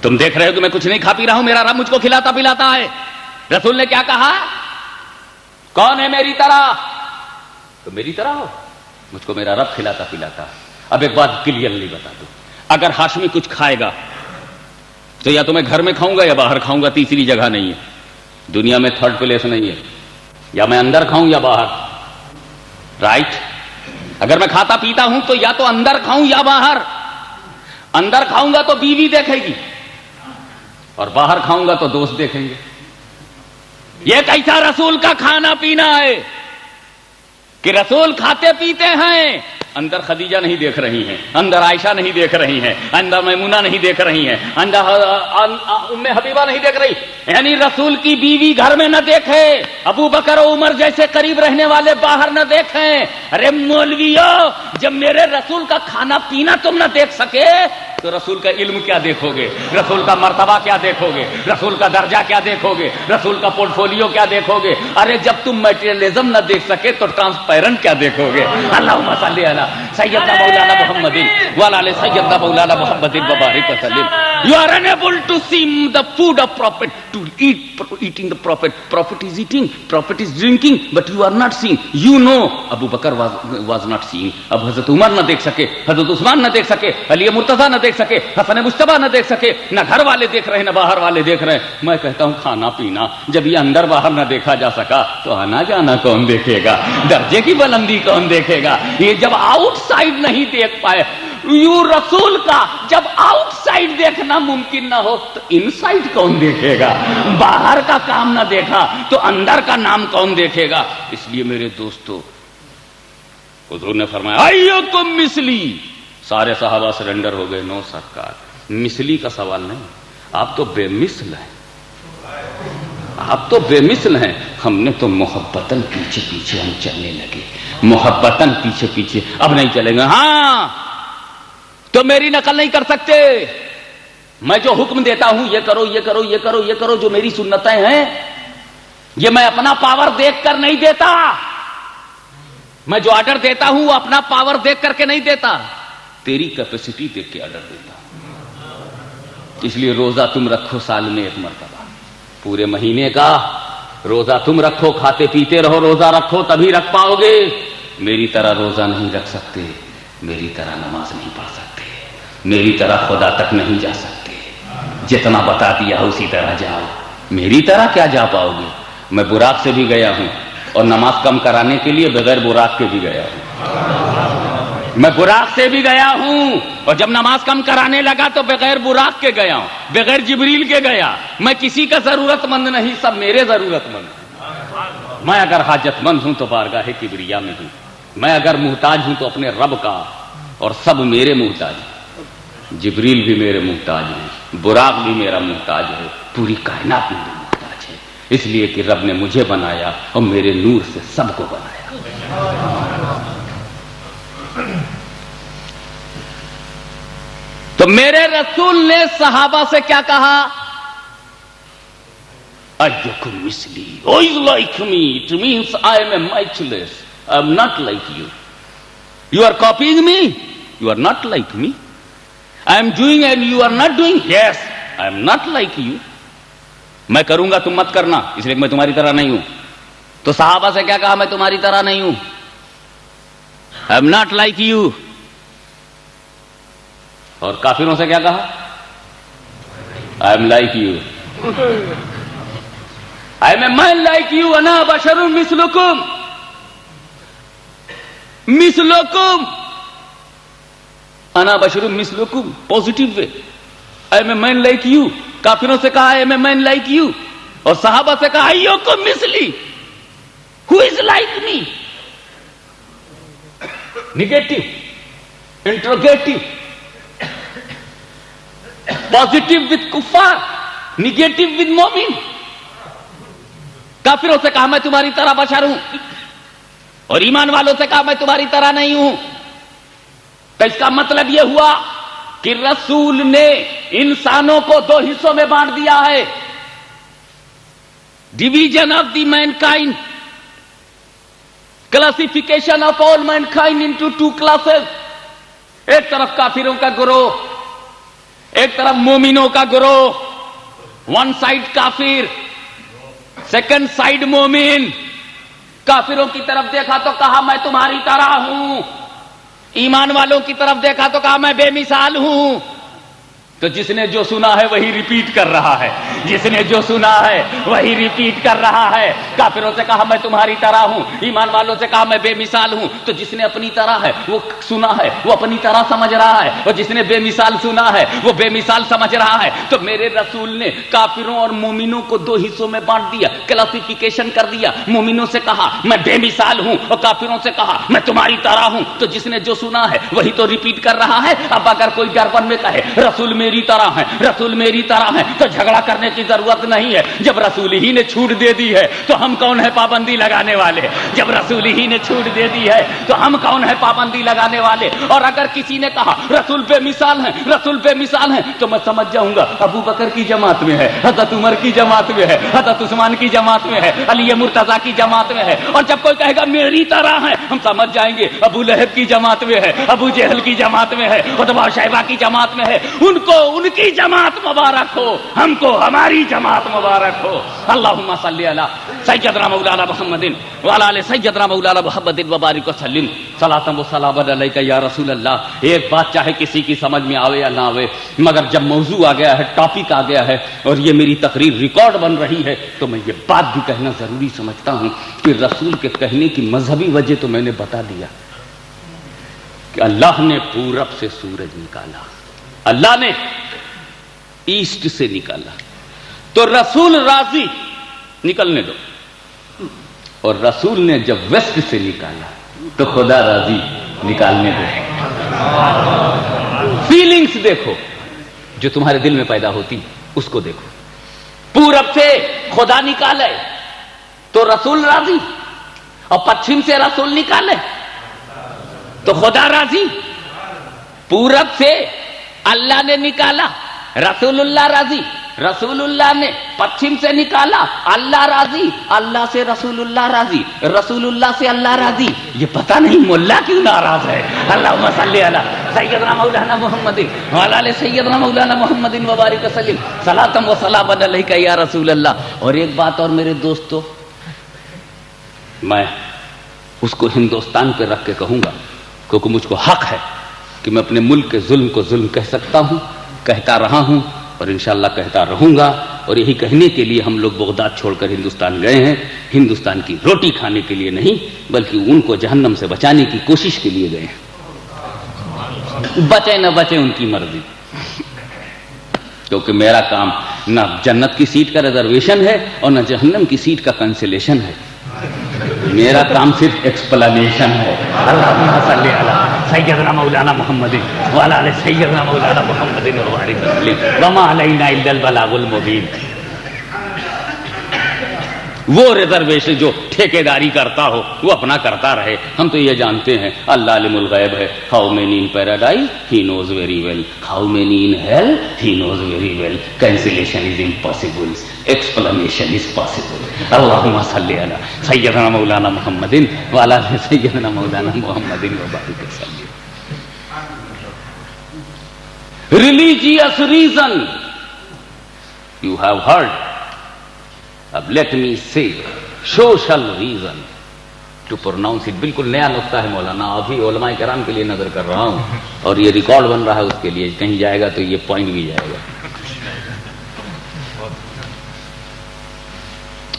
تم دیکھ رہے ہو کہ میں کچھ نہیں کھا پی رہا ہوں، میرا رب مجھ کو کھلاتا پلاتا ہے. رسول نے کیا کہا، کون ہے میری طرح. تو میری طرح ہو، مجھ کو میرا رب کھلاتا پلاتا. اب ایک بات کلیئرلی بتا دو، اگر ہاشمی کچھ کھائے گا تو یا تو میں گھر میں کھاؤں گا یا باہر کھاؤں گا. تیسری جگہ نہیں ہے دنیا میں، تھرڈ پلیس نہیں ہے. یا میں اندر کھاؤں یا باہر. رائٹ. اگر میں کھاتا پیتا ہوں تو یا تو اندر کھاؤں یا باہر. اندر کھاؤں گا تو بیوی دیکھے گی اور باہر کھاؤں گا تو دوست دیکھیں گے. یہ کیسا رسول کا کھانا پینا ہے کہ رسول کھاتے پیتے ہیں، اندر خدیجہ نہیں دیکھ رہی ہیں، اندر عائشہ نہیں دیکھ رہی ہیں، اندر میمونہ نہیں دیکھ رہی ہیں، اندر ام حبیبہ نہیں دیکھ رہی. یعنی رسول کی بیوی گھر میں نہ دیکھے، ابو بکر و عمر جیسے قریب رہنے والے باہر نہ دیکھیں. ارے مولویو، جب میرے رسول کا کھانا پینا تم نہ دیکھ سکے تو رسول کا علم کیا دیکھو گے، رسول کا مرتبہ کیا دیکھو گے، رسول کا درجہ کیا دیکھو گے، رسول کا پورٹ فولیو کیا دیکھو گے. ارے جب تم میٹیریلزم نہ دیکھ سکے تو ٹرانسپیرنٹ کیا دیکھو گے. اللہم صلی علی سیدنا مولانا محمد وعلی آل سیدنا مولانا محمد وبارک وسلم. You are unable to see the food of Prophet, to eating the Prophet. Prophet is eating, Prophet is drinking, but you are not seeing. You know, Abu Bakr was not seeing. اب حضرت عمر نہ دیکھ سکے، حضرت عثمان نہ دیکھ سکے، علی مرتضیٰ نہ دیکھ سکے، حسن مجتبیٰ نہ دیکھ سکے، نہ گھر والے دیکھ رہے ہیں نہ باہر والے دیکھ رہے ہیں. میں کہتا ہوں کھانا پینا جب یہ اندر باہر نہ دیکھا جا سکا تو آنا جانا کون دیکھے گا، درجے کی بلندی کون دیکھے گا. یہ جب آؤٹ سائڈ نہیں دیکھ پائے یوں رسول کا جب آؤٹ سائڈ دیکھنا ممکن نہ ہو تو ان سائڈ کون دیکھے گا؟ باہر کا کام نہ دیکھا تو اندر کا نام کون دیکھے گا؟ اس لیے میرے دوستو، حضور نے فرمایا ایکم مثلی، سارے صحابہ سرنڈر ہو گئے، نو سرکار، مثلی کا سوال نہیں، آپ تو بے مثل ہیں، آپ تو بے مثل ہیں، ہم نے تو محبتاً پیچھے پیچھے ہم چلنے لگے، محبتاً پیچھے پیچھے، اب نہیں چلیں گے۔ ہاں تو میری نقل نہیں کر سکتے، میں جو حکم دیتا ہوں یہ کرو یہ کرو یہ کرو یہ کرو، جو میری سنتیں ہیں یہ میں اپنا پاور دیکھ کر نہیں دیتا، میں جو آرڈر دیتا ہوں وہ اپنا پاور دیکھ کر کے نہیں دیتا، تیری کیپیسٹی دیکھ کے آرڈر دیتا ہوں۔ اس لیے روزہ تم رکھو سال میں ایک مرتبہ، پورے مہینے کا روزہ تم رکھو، کھاتے پیتے رہو، روزہ رکھو تبھی رکھ پاؤ گے۔ میری طرح روزہ نہیں رکھ سکتے، میری طرح نماز نہیں پڑھ سکتے، میری طرح خدا تک نہیں جا سکتے، جتنا بتا دیا اسی طرح جاؤ، میری طرح کیا جا پاؤ گے؟ میں براق سے بھی گیا ہوں اور نماز کم کرانے کے لیے بغیر براق کے بھی گیا ہوں، میں براق سے بھی گیا ہوں اور جب نماز کم کرانے لگا تو بغیر براق کے گیا ہوں، بغیر جبریل کے گیا۔ میں کسی کا ضرورت مند نہیں، سب میرے ضرورت مند ہیں۔ میں اگر حاجت مند ہوں تو بارگاہ کبریا میں ہوں، میں اگر محتاج ہوں تو اپنے رب کا، اور سب میرے محتاج ہیں، جبریل بھی میرے محتاج ہیں، براق بھی میرا محتاج ہے، پوری کائنات میرے محتاج ہے، اس لیے کہ رب نے مجھے بنایا اور میرے نور سے سب کو بنایا۔ تو میرے رسول نے صحابہ سے کیا کہا؟ ایکم مثلی، who is like me? It means I am a matchless. I am not like you. You are copying me? You are not like me. I am doing and you are not doing? Yes, I am not like you. میں کروں گا تم مت کرنا، اس لیے میں تمہاری طرح نہیں ہوں۔ تو صحابہ سے کیا کہا؟ میں تمہاری طرح نہیں ہوں، I am not like you۔ اور کافروں سے کیا کہا؟ I am like you. I am a man like you. انا بشر مثلکم مثلکم، انا بشر مثلکم، positive way, I am a man like you۔ کافروں سے کہا I am a man like you، اور صحابہ سے کہا ایکم مثلی، who is like me؟ Negative, interrogative, positive with کفار، نیگیٹو وتھ مومن۔ کافروں سے کہا میں تمہاری طرح بشر ہوں، اور ایمان والوں سے کہا میں تمہاری طرح نہیں ہوں۔ تو اس کا مطلب یہ ہوا کہ رسول نے انسانوں کو دو حصوں میں بانٹ دیا ہے، division of the mankind, classification of all mankind into two classes. ایک طرف کافروں کا گروہ، ایک طرف مومنوں کا گروہ، ون سائڈ کافر، سیکنڈ سائڈ مومن۔ کافروں کی طرف دیکھا تو کہا میں تمہاری طرح ہوں، ایمان والوں کی طرف دیکھا تو کہا میں بے مثال ہوں۔ تو جس نے جو سنا ہے وہی ریپیٹ کر رہا ہے، جس نے جو سنا ہے وہی ریپیٹ کر رہا ہے۔ کافروں سے کہا میں تمہاری طرح ہوں، ایمان والوں سے کہا میں بے مثال ہوں۔ تو جس نے اپنی طرح ہے وہ سنا ہے، وہ اپنی طرح سمجھ رہا ہے، اور جس نے بے مثال سنا ہے وہ بے مثال سمجھ رہا ہے۔ تو میرے رسول نے کافروں اور مومنوں کو دو حصوں میں بانٹ دیا، کلاسیفیکیشن کر دیا۔ مومنوں سے کہا میں بے مثال ہوں، اور کافروں سے کہا میں تمہاری طرح ہوں۔ تو جس نے جو سنا ہے وہی تو ریپیٹ کر رہا ہے۔ اب اگر کوئی گربن میں کہے رسول میری طرح ہے، رسول میری طرح ہے، تو جھگڑا کرنے کی ضرورت نہیں ہے۔ جب رسول ہی نے چھوٹ دے دی ہے تو ہم کون ہے پابندی لگانے والے؟ جب رسول ہی نے چھوٹ دے دی ہے تو ہم کون ہے پابندی لگانے والے؟ اور اگر کسی نے کہا رسول بے مثال ہیں، رسول بے مثال ہیں، تو میں سمجھ جاؤں گا ابو بکر کی جماعت میں ہے، حضرت عمر کی جماعت میں ہے، حضرت عثمان کی جماعت میں ہے، علی مرتضیٰ کی جماعت میں ہے۔ اور جب کوئی کہے گا میری طرح ہے، ہم سمجھ جائیں گے ابو لہب کی جماعت میں ہے، ابو جہل کی جماعت میں ہے، عتبہ شیبہ کی جماعت میں ہے۔ ان کو ان کی جماعت مبارک ہو، ہم کو ہماری جماعت مبارک ہو۔ اللہم صلی علی سیدنا مولانا محمد وعلی آل سیدنا مولانا محمد وبارک وسلم صلاۃ و سلام علیک یا رسول اللہ۔ ایک بات چاہے کسی کی سمجھ میں آوے یا نہ آوے، مگر جب موضوع آ گیا ہے، ٹاپک آ گیا ہے، اور یہ میری تقریر ریکارڈ بن رہی ہے، تو میں یہ بات بھی کہنا ضروری سمجھتا ہوں کہ رسول کے کہنے کی مذہبی وجہ تو میں نے بتا دیا کہ اللہ نے پورب سے سورج نکالا، اللہ نے ایسٹ سے نکالا، تو رسول راضی، نکلنے دو، اور رسول نے جب ویسٹ سے نکالا تو خدا راضی، نکالنے دو۔ فیلنگز دیکھو جو تمہارے دل میں پیدا ہوتی اس کو دیکھو۔ پورب سے خدا نکالے تو رسول راضی، اور پچھم سے رسول نکالے تو خدا راضی۔ پورب سے اللہ نے نکالا، رسول اللہ راضی، رسول اللہ نے پچھم سے نکالا، اللہ راضی، اللہ سے رسول اللہ راضی، رسول اللہ سے اللہ راضی۔ یہ پتہ نہیں مولا کیوں ناراض ہے۔ اللہم صلی علی سیدنا مولانا محمد وعلی آل سیدنا مولانا محمد وبارک وسلم صلاۃ و سلام علیک یا رسول اللہ۔ اور ایک بات اور میرے دوستو، میں اس کو ہندوستان پہ رکھ کے کہوں گا، کیونکہ مجھ کو حق ہے کہ میں اپنے ملک کے ظلم کو ظلم کہہ سکتا ہوں، کہتا رہا ہوں اور انشاءاللہ کہتا رہوں گا۔ اور یہی کہنے کے لیے ہم لوگ بغداد چھوڑ کر ہندوستان گئے ہیں، ہندوستان کی روٹی کھانے کے لیے نہیں، بلکہ ان کو جہنم سے بچانے کی کوشش کے لیے گئے ہیں۔ بچے نہ بچے ان کی مرضی، کیونکہ میرا کام نہ جنت کی سیٹ کا ریزرویشن ہے اور نہ جہنم کی سیٹ کا کنسلیشن ہے، میرا کام صرف ایکسپلینیشن ہے۔ اللہم صلی علی سیدنا مولانا محمد وعلی آل سیدنا مولانا محمد وبارک وسلم وما علینا الا البلاغ المبین۔ وہ ریزرویشن جو ٹھیکیداری کرتا ہو وہ اپنا کرتا رہے، ہم تو یہ جانتے ہیں اللہ عالم الغیب ہے۔ How many in paradise he knows very well, how many in hell he knows very well. Cancellation is impossible, explanation is possible. اللہم صلی علی سیدنا مولانا محمد وعلی آل سیدنا مولانا محمد وبارک وسلم۔ Religious reason you have heard. اب let me say social reason to pronounce it۔ بالکل نیا نقطہ ہے مولانا، ابھی علماء کرام کے لیے نظر کر رہا ہوں اور یہ ریکارڈ بن رہا ہے، اس کے لیے کہیں جائے گا تو یہ پوائنٹ بھی جائے گا۔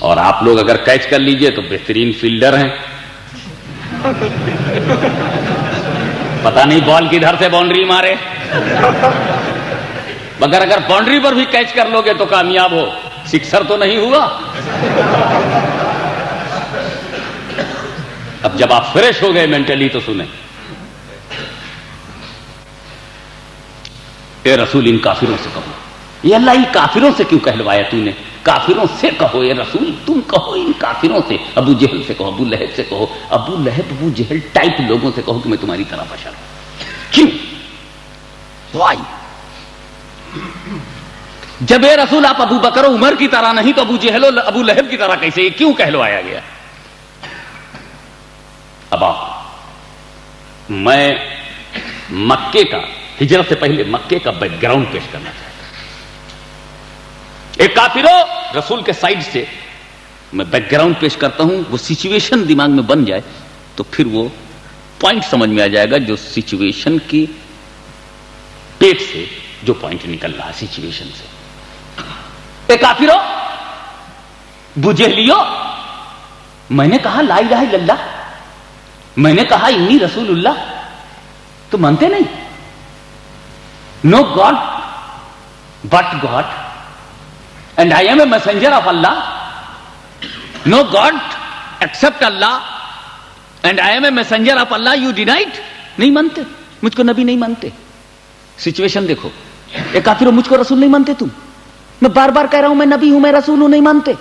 اور آپ لوگ اگر کیچ کر لیجئے تو بہترین فیلڈر ہیں، پتہ نہیں بال کدھر سے باؤنڈری مارے، مگر اگر باؤنڈری پر بھی کیچ کر لو گے تو کامیاب ہو، سکسر تو نہیں ہوا۔ اب جب آپ فریش ہو گئے مینٹلی تو سنیں، اے رسول ان کافروں سے کہو، یہ اللہ ہی کافروں سے کیوں کہلوایا تو نے؟ کافروں سے کہو اے رسول، تم کہو ان کافروں سے، ابو جہل سے کہو، ابو لہب سے کہو، ابو لہب ابو جہل ٹائپ لوگوں سے کہو کہ میں تمہاری طرح بشر ہوں۔ کیوں؟ وائی؟ جب اے رسول آپ ابو بکر و عمر کی طرح نہیں تو ابو جہل و ابو لہب کی طرح کیسے؟ یہ کیوں کہلوایا گیا؟ اب آپ، میں مکے کا، ہجرت سے پہلے مکے کا بیک گراؤنڈ پیش کرنا چاہتا ہوں۔ ایک کافرو رسول کے سائڈ سے میں بیک گراؤنڈ پیش کرتا ہوں، وہ سچویشن دماغ میں بن جائے تو پھر وہ پوائنٹ سمجھ میں آ جائے گا، جو سچویشن کی پیٹ سے جو پوائنٹ نکل رہا ہے سچویشن سے۔ اے کافرو، بجہلیو، میں نے کہا لا الہ الا اللہ، میں نے کہا انی رسول اللہ، تو مانتے نہیں؟ No god but God and I am a messenger of Allah, no god except Allah and I am a messenger of Allah, you denied? نہیں مانتے، مجھ کو نبی نہیں مانتے۔ سچویشن دیکھو، اے کافرو مجھ کو رسول نہیں مانتے تم، میں بار بار کہہ رہا ہوں میں نبی ہوں، میں رسول ہوں، نہیں مانتے۔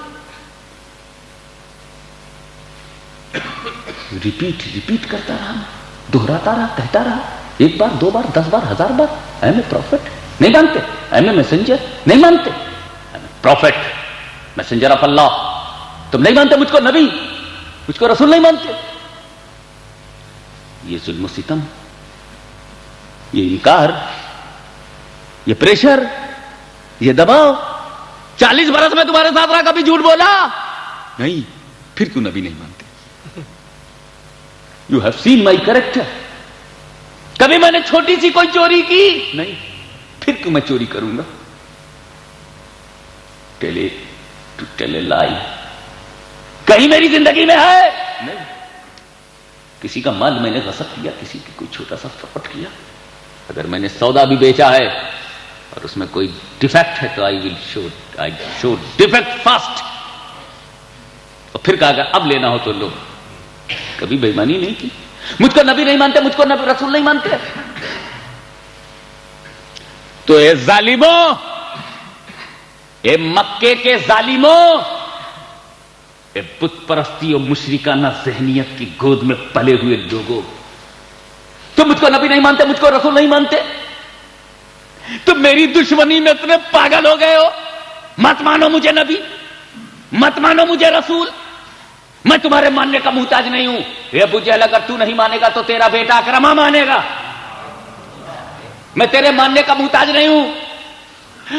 ریپیٹ کرتا رہا، دہراتا رہا، کہتا رہا، ایک بار، دو بار، 10 بار، 1000 بار، آئی ایم اے پروفٹ، نہیں مانتے۔ آئی ایم اے میسنجر، نہیں مانتے۔ پروفٹ، میسنجر آف اللہ، تم نہیں مانتے مجھ کو نبی، مجھ کو رسول نہیں مانتے۔ یہ ظلم و ستم، یہ انکار، یہ پریشر، یہ دباؤ، 40 برس میں تمہارے ساتھ رہا، کبھی جھوٹ بولا نہیں، پھر کیوں نبی نہیں مانتے؟ You have seen my character, کبھی میں نے چھوٹی سی کوئی چوری کی نہیں، پھر کیوں میں چوری کروں گا؟ ٹیل اے لائی کہیں میری زندگی میں ہے نہیں۔ کسی کا مال میں نے غصب کیا, کسی کی کوئی چھوٹا سا فراڈ کیا, اگر میں نے سودا بھی بیچا ہے اور اس میں کوئی ڈیفیکٹ ہے تو آئی شو ڈیفیکٹ فاسٹ. اور پھر کہا اب لینا ہو تو لو. کبھی بے ایمانی نہیں کی. مجھ کو نبی نہیں مانتے, مجھ کو نبی رسول نہیں مانتے, تو اے ظالموں, اے مکے کے ظالموں, اے بت پرستی اور مشرکانہ ذہنیت کی گود میں پلے ہوئے لوگوں, تم مجھ کو نبی نہیں مانتے, مجھ کو رسول نہیں مانتے, تم میری دشمنی میں اتنے پاگل ہو گئے ہو. مت مانو مجھے نبی, مت مانو مجھے رسول, میں تمہارے ماننے کا محتاج نہیں ہوں. اے ابو جہل, اگر تو نہیں مانے گا تو تیرا بیٹا اکرمہ مانے گا. میں تیرے ماننے کا محتاج نہیں ہوں,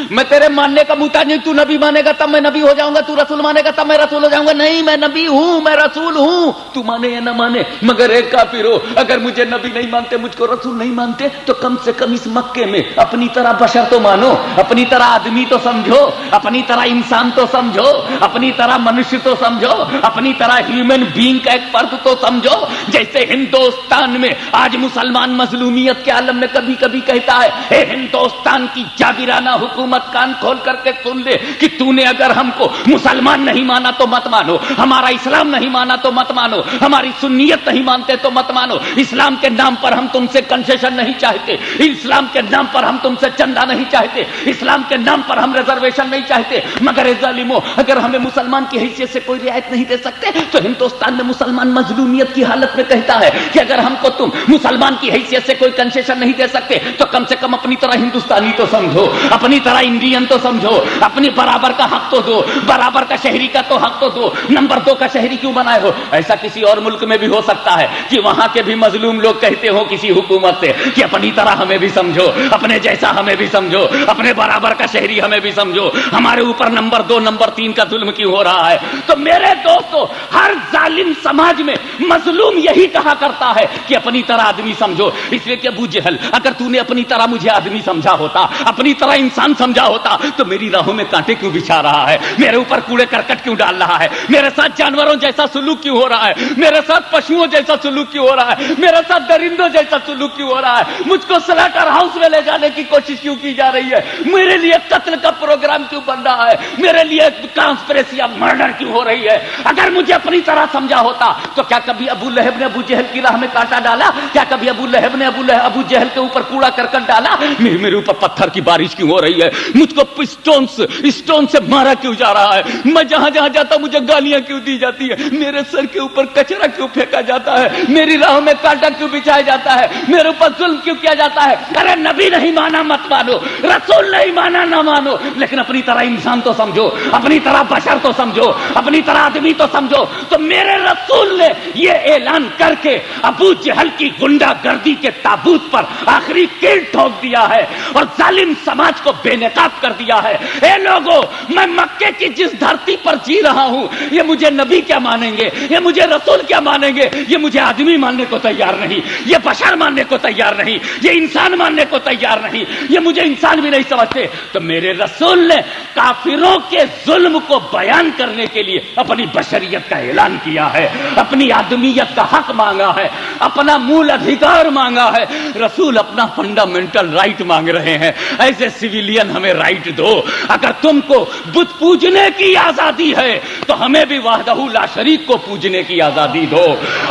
میں تیرے ماننے کا محتاج نہیں. تو نبی مانے گا تب میں نبی ہو جاؤں گا, تو رسول مانے گا تب میں رسول ہو جاؤں گا. نہیں, میں نبی ہوں, میں رسول ہوں, تو مانے یا نہ مانے. مگر ایک کافر ہو, اگر مجھے نبی نہیں مانتے, مجھ کو رسول نہیں مانتے, تو کم سے کم اس مکے میں اپنی طرح بشر تو مانو, اپنی طرح آدمی تو سمجھو, اپنی طرح انسان تو سمجھو, اپنی طرح منشیہ تو سمجھو, اپنی طرح ہیومن بینگ کا ایک فرد تو سمجھو. جیسے ہندوستان میں آج مسلمان مظلومیت کے عالم میں کبھی کبھی کہتا ہے, اے ہندوستان کی جابرانہ حکومت, کان کھول کر کے سن لے کہ تو نے اگر ہم کو مسلمان نہیں مانا تو مت مانو, ہمارا اسلام نہیں مانا تو مت مانو, ہماری سنیت نہیں مانتے تو مت مانو. اسلام کے نام پر ہم تم سے کنسیشن نہیں چاہتے, اسلام کے نام پر ہم تم سے چندہ نہیں چاہتے, اسلام کے نام پر ہم ریزرویشن نہیں چاہتے. مگر اے ظالمو, اگر ہمیں مسلمان کی حیثیت سے کوئی رعایت نہیں دے سکتے تو ہندوستان میں مسلمان مظلومیت کی حالت میں کہتا ہے کہ اگر ہم کو تم مسلمان کی حیثیت سے کوئی کنسیشن نہیں دے سکتے تو کم سے کم اپنی طرح ہندوستانی تو سمجھو, اپنی طرح انڈین تو سمجھو, اپنی برابر کا حق تو دو, برابر کا شہری کا تو حق تو دو. نمبر 2 کا شہری کیوں بنائے ہو؟ ایسا کسی اور ملک میں بھی ہو سکتا ہے کہ وہاں کے بھی مظلوم لوگ کہتے ہو کسی حکومت سے کہ اپنی طرح ہمیں بھی سمجھو, اپنے جیسا ہمیں بھی سمجھو, اپنے برابر کا شہری ہمیں بھی سمجھو, ہمارے اوپر نمبر 2 نمبر 3 کا ظلم کیوں ہو رہا ہے؟ تو میرے دوستو, ہر ظالم سماج میں مظلوم یہی کہا کرتا ہے کہ اپنی طرح آدمی سمجھو. اس لیے کہ ابو جہل, اگر تو نے اپنی طرح مجھے آدمی سمجھا ہوتا, اپنی طرح انسان سمجھا ہوتا, تو میری راہوں میں کانٹے کیوں بچھا رہا ہے, میرے اوپر کوڑے کرکٹ کیوں ڈال رہا ہے, میرے ساتھ جانوروں جیسا سلوک کیوں ہو رہا ہے, میرے ساتھ پشوؤں جیسا سلوک کیوں ہو رہا ہے, میرے ساتھ درندوں جیسا سلوک کیوں ہو رہا ہے, مجھ کو سلیٹر ہاؤس میں لے جانے کی کوشش کیوں کی جا رہی ہے, میرے لیے قتل کا پروگرام کیوں بن رہا ہے, میرے لیے کانسپریسی آف مرڈر کیوں ہو رہی ہے. اگر مجھے اپنی طرح سمجھا ہوتا تو کیا کبھی ابو لہب نے ابو جہل کی راہ میں کانٹا ڈالا؟ کیا کبھی ابو لہب نے ابو جہل کے اوپر کوڑا کرکٹ ڈالا؟ میرے اوپر پتھر کی بارش کیوں ہو رہی ہے, مجھ کو اسٹون سے مارا کیوں جا رہا ہے, میں جہاں جہاں جاتا ہوں مجھے گالیاں کیوں دی جاتی ہے, میرے سر کے اوپر کچرا کیوں پھینکا جاتا ہے, میری راہوں میں کانٹا کیوں بچھایا جاتا ہے, میرے اوپر ظلم کیوں کیا جاتا ہے؟ ارے نبی نہیں مانا مت مانو, رسول نہیں مانا نہ مانو, لیکن اپنی طرح انسان تو سمجھو, اپنی طرح بشر تو سمجھو, اپنی طرح آدمی تو سمجھو. تو میرے رسول نے یہ اعلان کر کے ابو جہل کی گنڈا گردی کے تابوت پر آخری کیل ٹھوک دیا ہے اور ظالم سماج کو بے نقاب کر دیا ہے. اے لوگوں, میں مکے کی جس دھرتی پر جی رہا ہوں, یہ مجھے نبی کیا مانیں گے, یہ مجھے رسول کیا مانیں گے, یہ مجھے آدمی ماننے کو تیار نہیں, یہ بشر ماننے کو تیار نہیں, یہ انسان ماننے کو تیار نہیں, یہ مجھے انسان بھی نہیں سمجھتے. تو میرے رسول نے کافروں کے ظلم کو بیان کرنے کے لیے اپنی بشریت کا اعلان کیا ہے, اپنی آدمیت کا حق مانگا ہے, اپنا مول ادھیکار مانگا ہے. رسول اپنا فنڈامنٹل رائٹ مانگ رہے ہیں. ایسے سویلین ہمیں رائٹ دو. اگر تم کو بت پوجنے کی آزادی ہے تو ہمیں بھی وحدہ لا شریک کو پوجنے کی آزادی دو.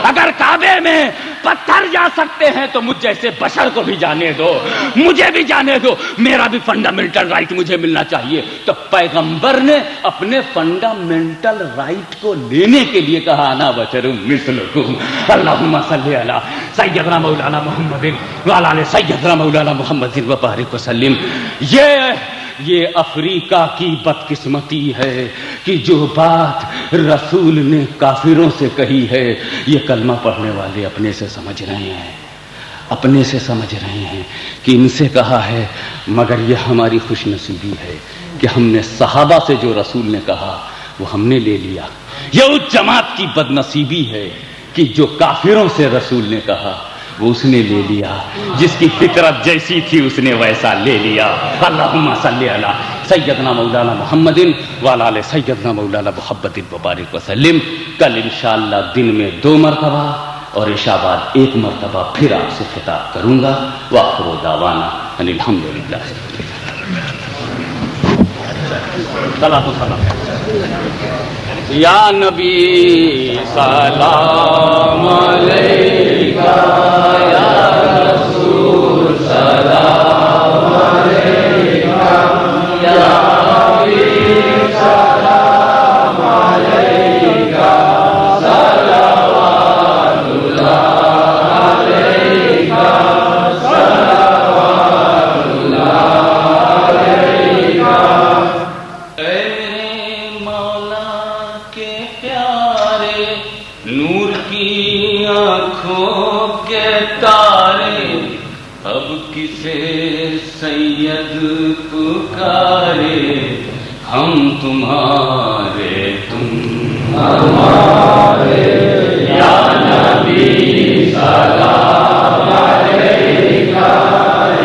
اگر کعبے میں پتھر جا سکتے ہیں تو مجھ جیسے بشر کو بھی جانے دو, مجھے بھی جانے دو, میرا بھی فنڈامنٹل رائٹ مجھے ملنا چاہیے. تو پیغمبر نے اپنے فنڈامنٹل رائٹ کو لینے کے لیے کہا, انا بشر مثلکم, اللہم صلی علی سیدنا مولانا محمد وعلی آل سیدنا مولانا محمد وبارک وسلم. یہ افریقہ کی بدقسمتی ہے کہ جو بات رسول نے کافروں سے کہی ہے, یہ کلمہ پڑھنے والے اپنے سے سمجھ رہے ہیں, اپنے سے سمجھ رہے ہیں کہ ان سے کہا ہے. مگر یہ ہماری خوش نصیبی ہے کہ ہم نے صحابہ سے جو رسول نے کہا وہ ہم نے لے لیا. یہ اس جماعت کی بد نصیبی ہے کہ جو کافروں سے رسول نے کہا وہ اس نے لے لیا, جس کی فطرت جیسی تھی اس نے ویسا لے لیا. اللہم صلی علی سیدنا مولانا محمد وعلی آل سیدنا مولانا محمد وبارک وسلم. کل انشاءاللہ دن میں 2 مرتبہ اور عشاء بعد ایک مرتبہ پھر آپ سے خطاب کروں گا. وآخر دعوانا ان الحمدللہ. یا نبی سلام علیکہ، یا رسول سلام علیکہ، یا حبیب سلام علیکہ، صلوات اللہ علیکہ، صلوات اللہ علیکہ. اے میرے مولا کے پیارے، نور کی آنکھوں کے تارے، اب کسے سید پکارے، ہم تمہارے تم ہمارے. یا نبی سلام علیکہ،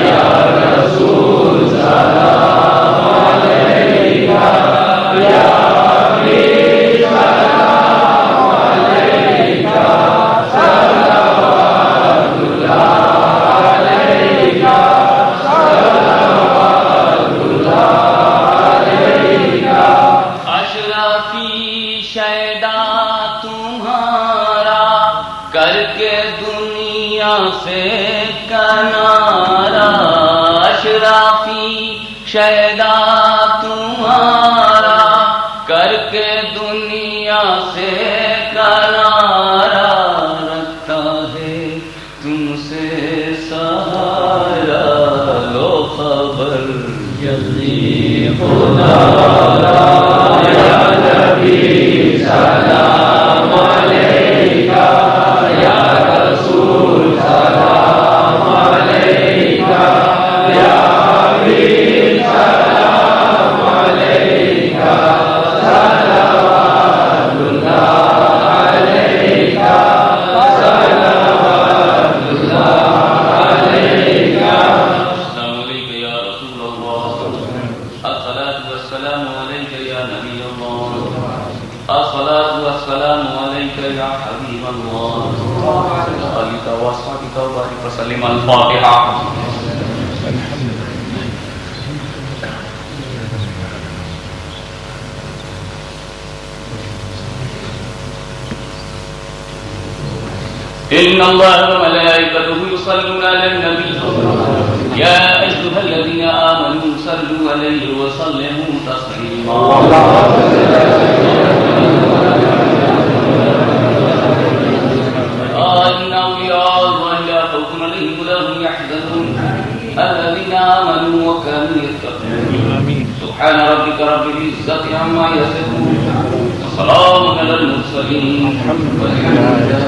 یا رسول سلام علیکہ، یا حبیب سلام علیکہ، صلوات اللہ علیکہ، صلوات اللہ علیکہ. اشرفی شیدا تمہارا، کر کے دنیا سے کنارا. اشرفی شیدا تمہارا، کر کے دنیا سے کنارا. رکھتا ہے تم سے سہارا، لو خبر جلدی خدا را. یا نبی سلام علیکہ، یا رسول سلام علیکہ، یا حبیب سلام علیکہ، صلوات اللہ علیکہ، صلوات اللہ علیکہ. السلام علیکم یا رسول اللہ، الصلاۃ والسلام علیک یا نبی اللہ، الصلاۃ والسلام علیک یا حبیب اللہ، آلک واصحابک وبارک وسلم. الفاتحہ. إن الله وملائكته يصلون على النبي يا أيها الذين آمنوا صلوا عليه وسلموا تسليما. إن أولياء الله لا خوف عليهم ولا هم يحزنون الذين آمنوا وكانوا يتقون. سبحان ربك رب العزة عما يصفون وسلام على المرسلين والحمد لله.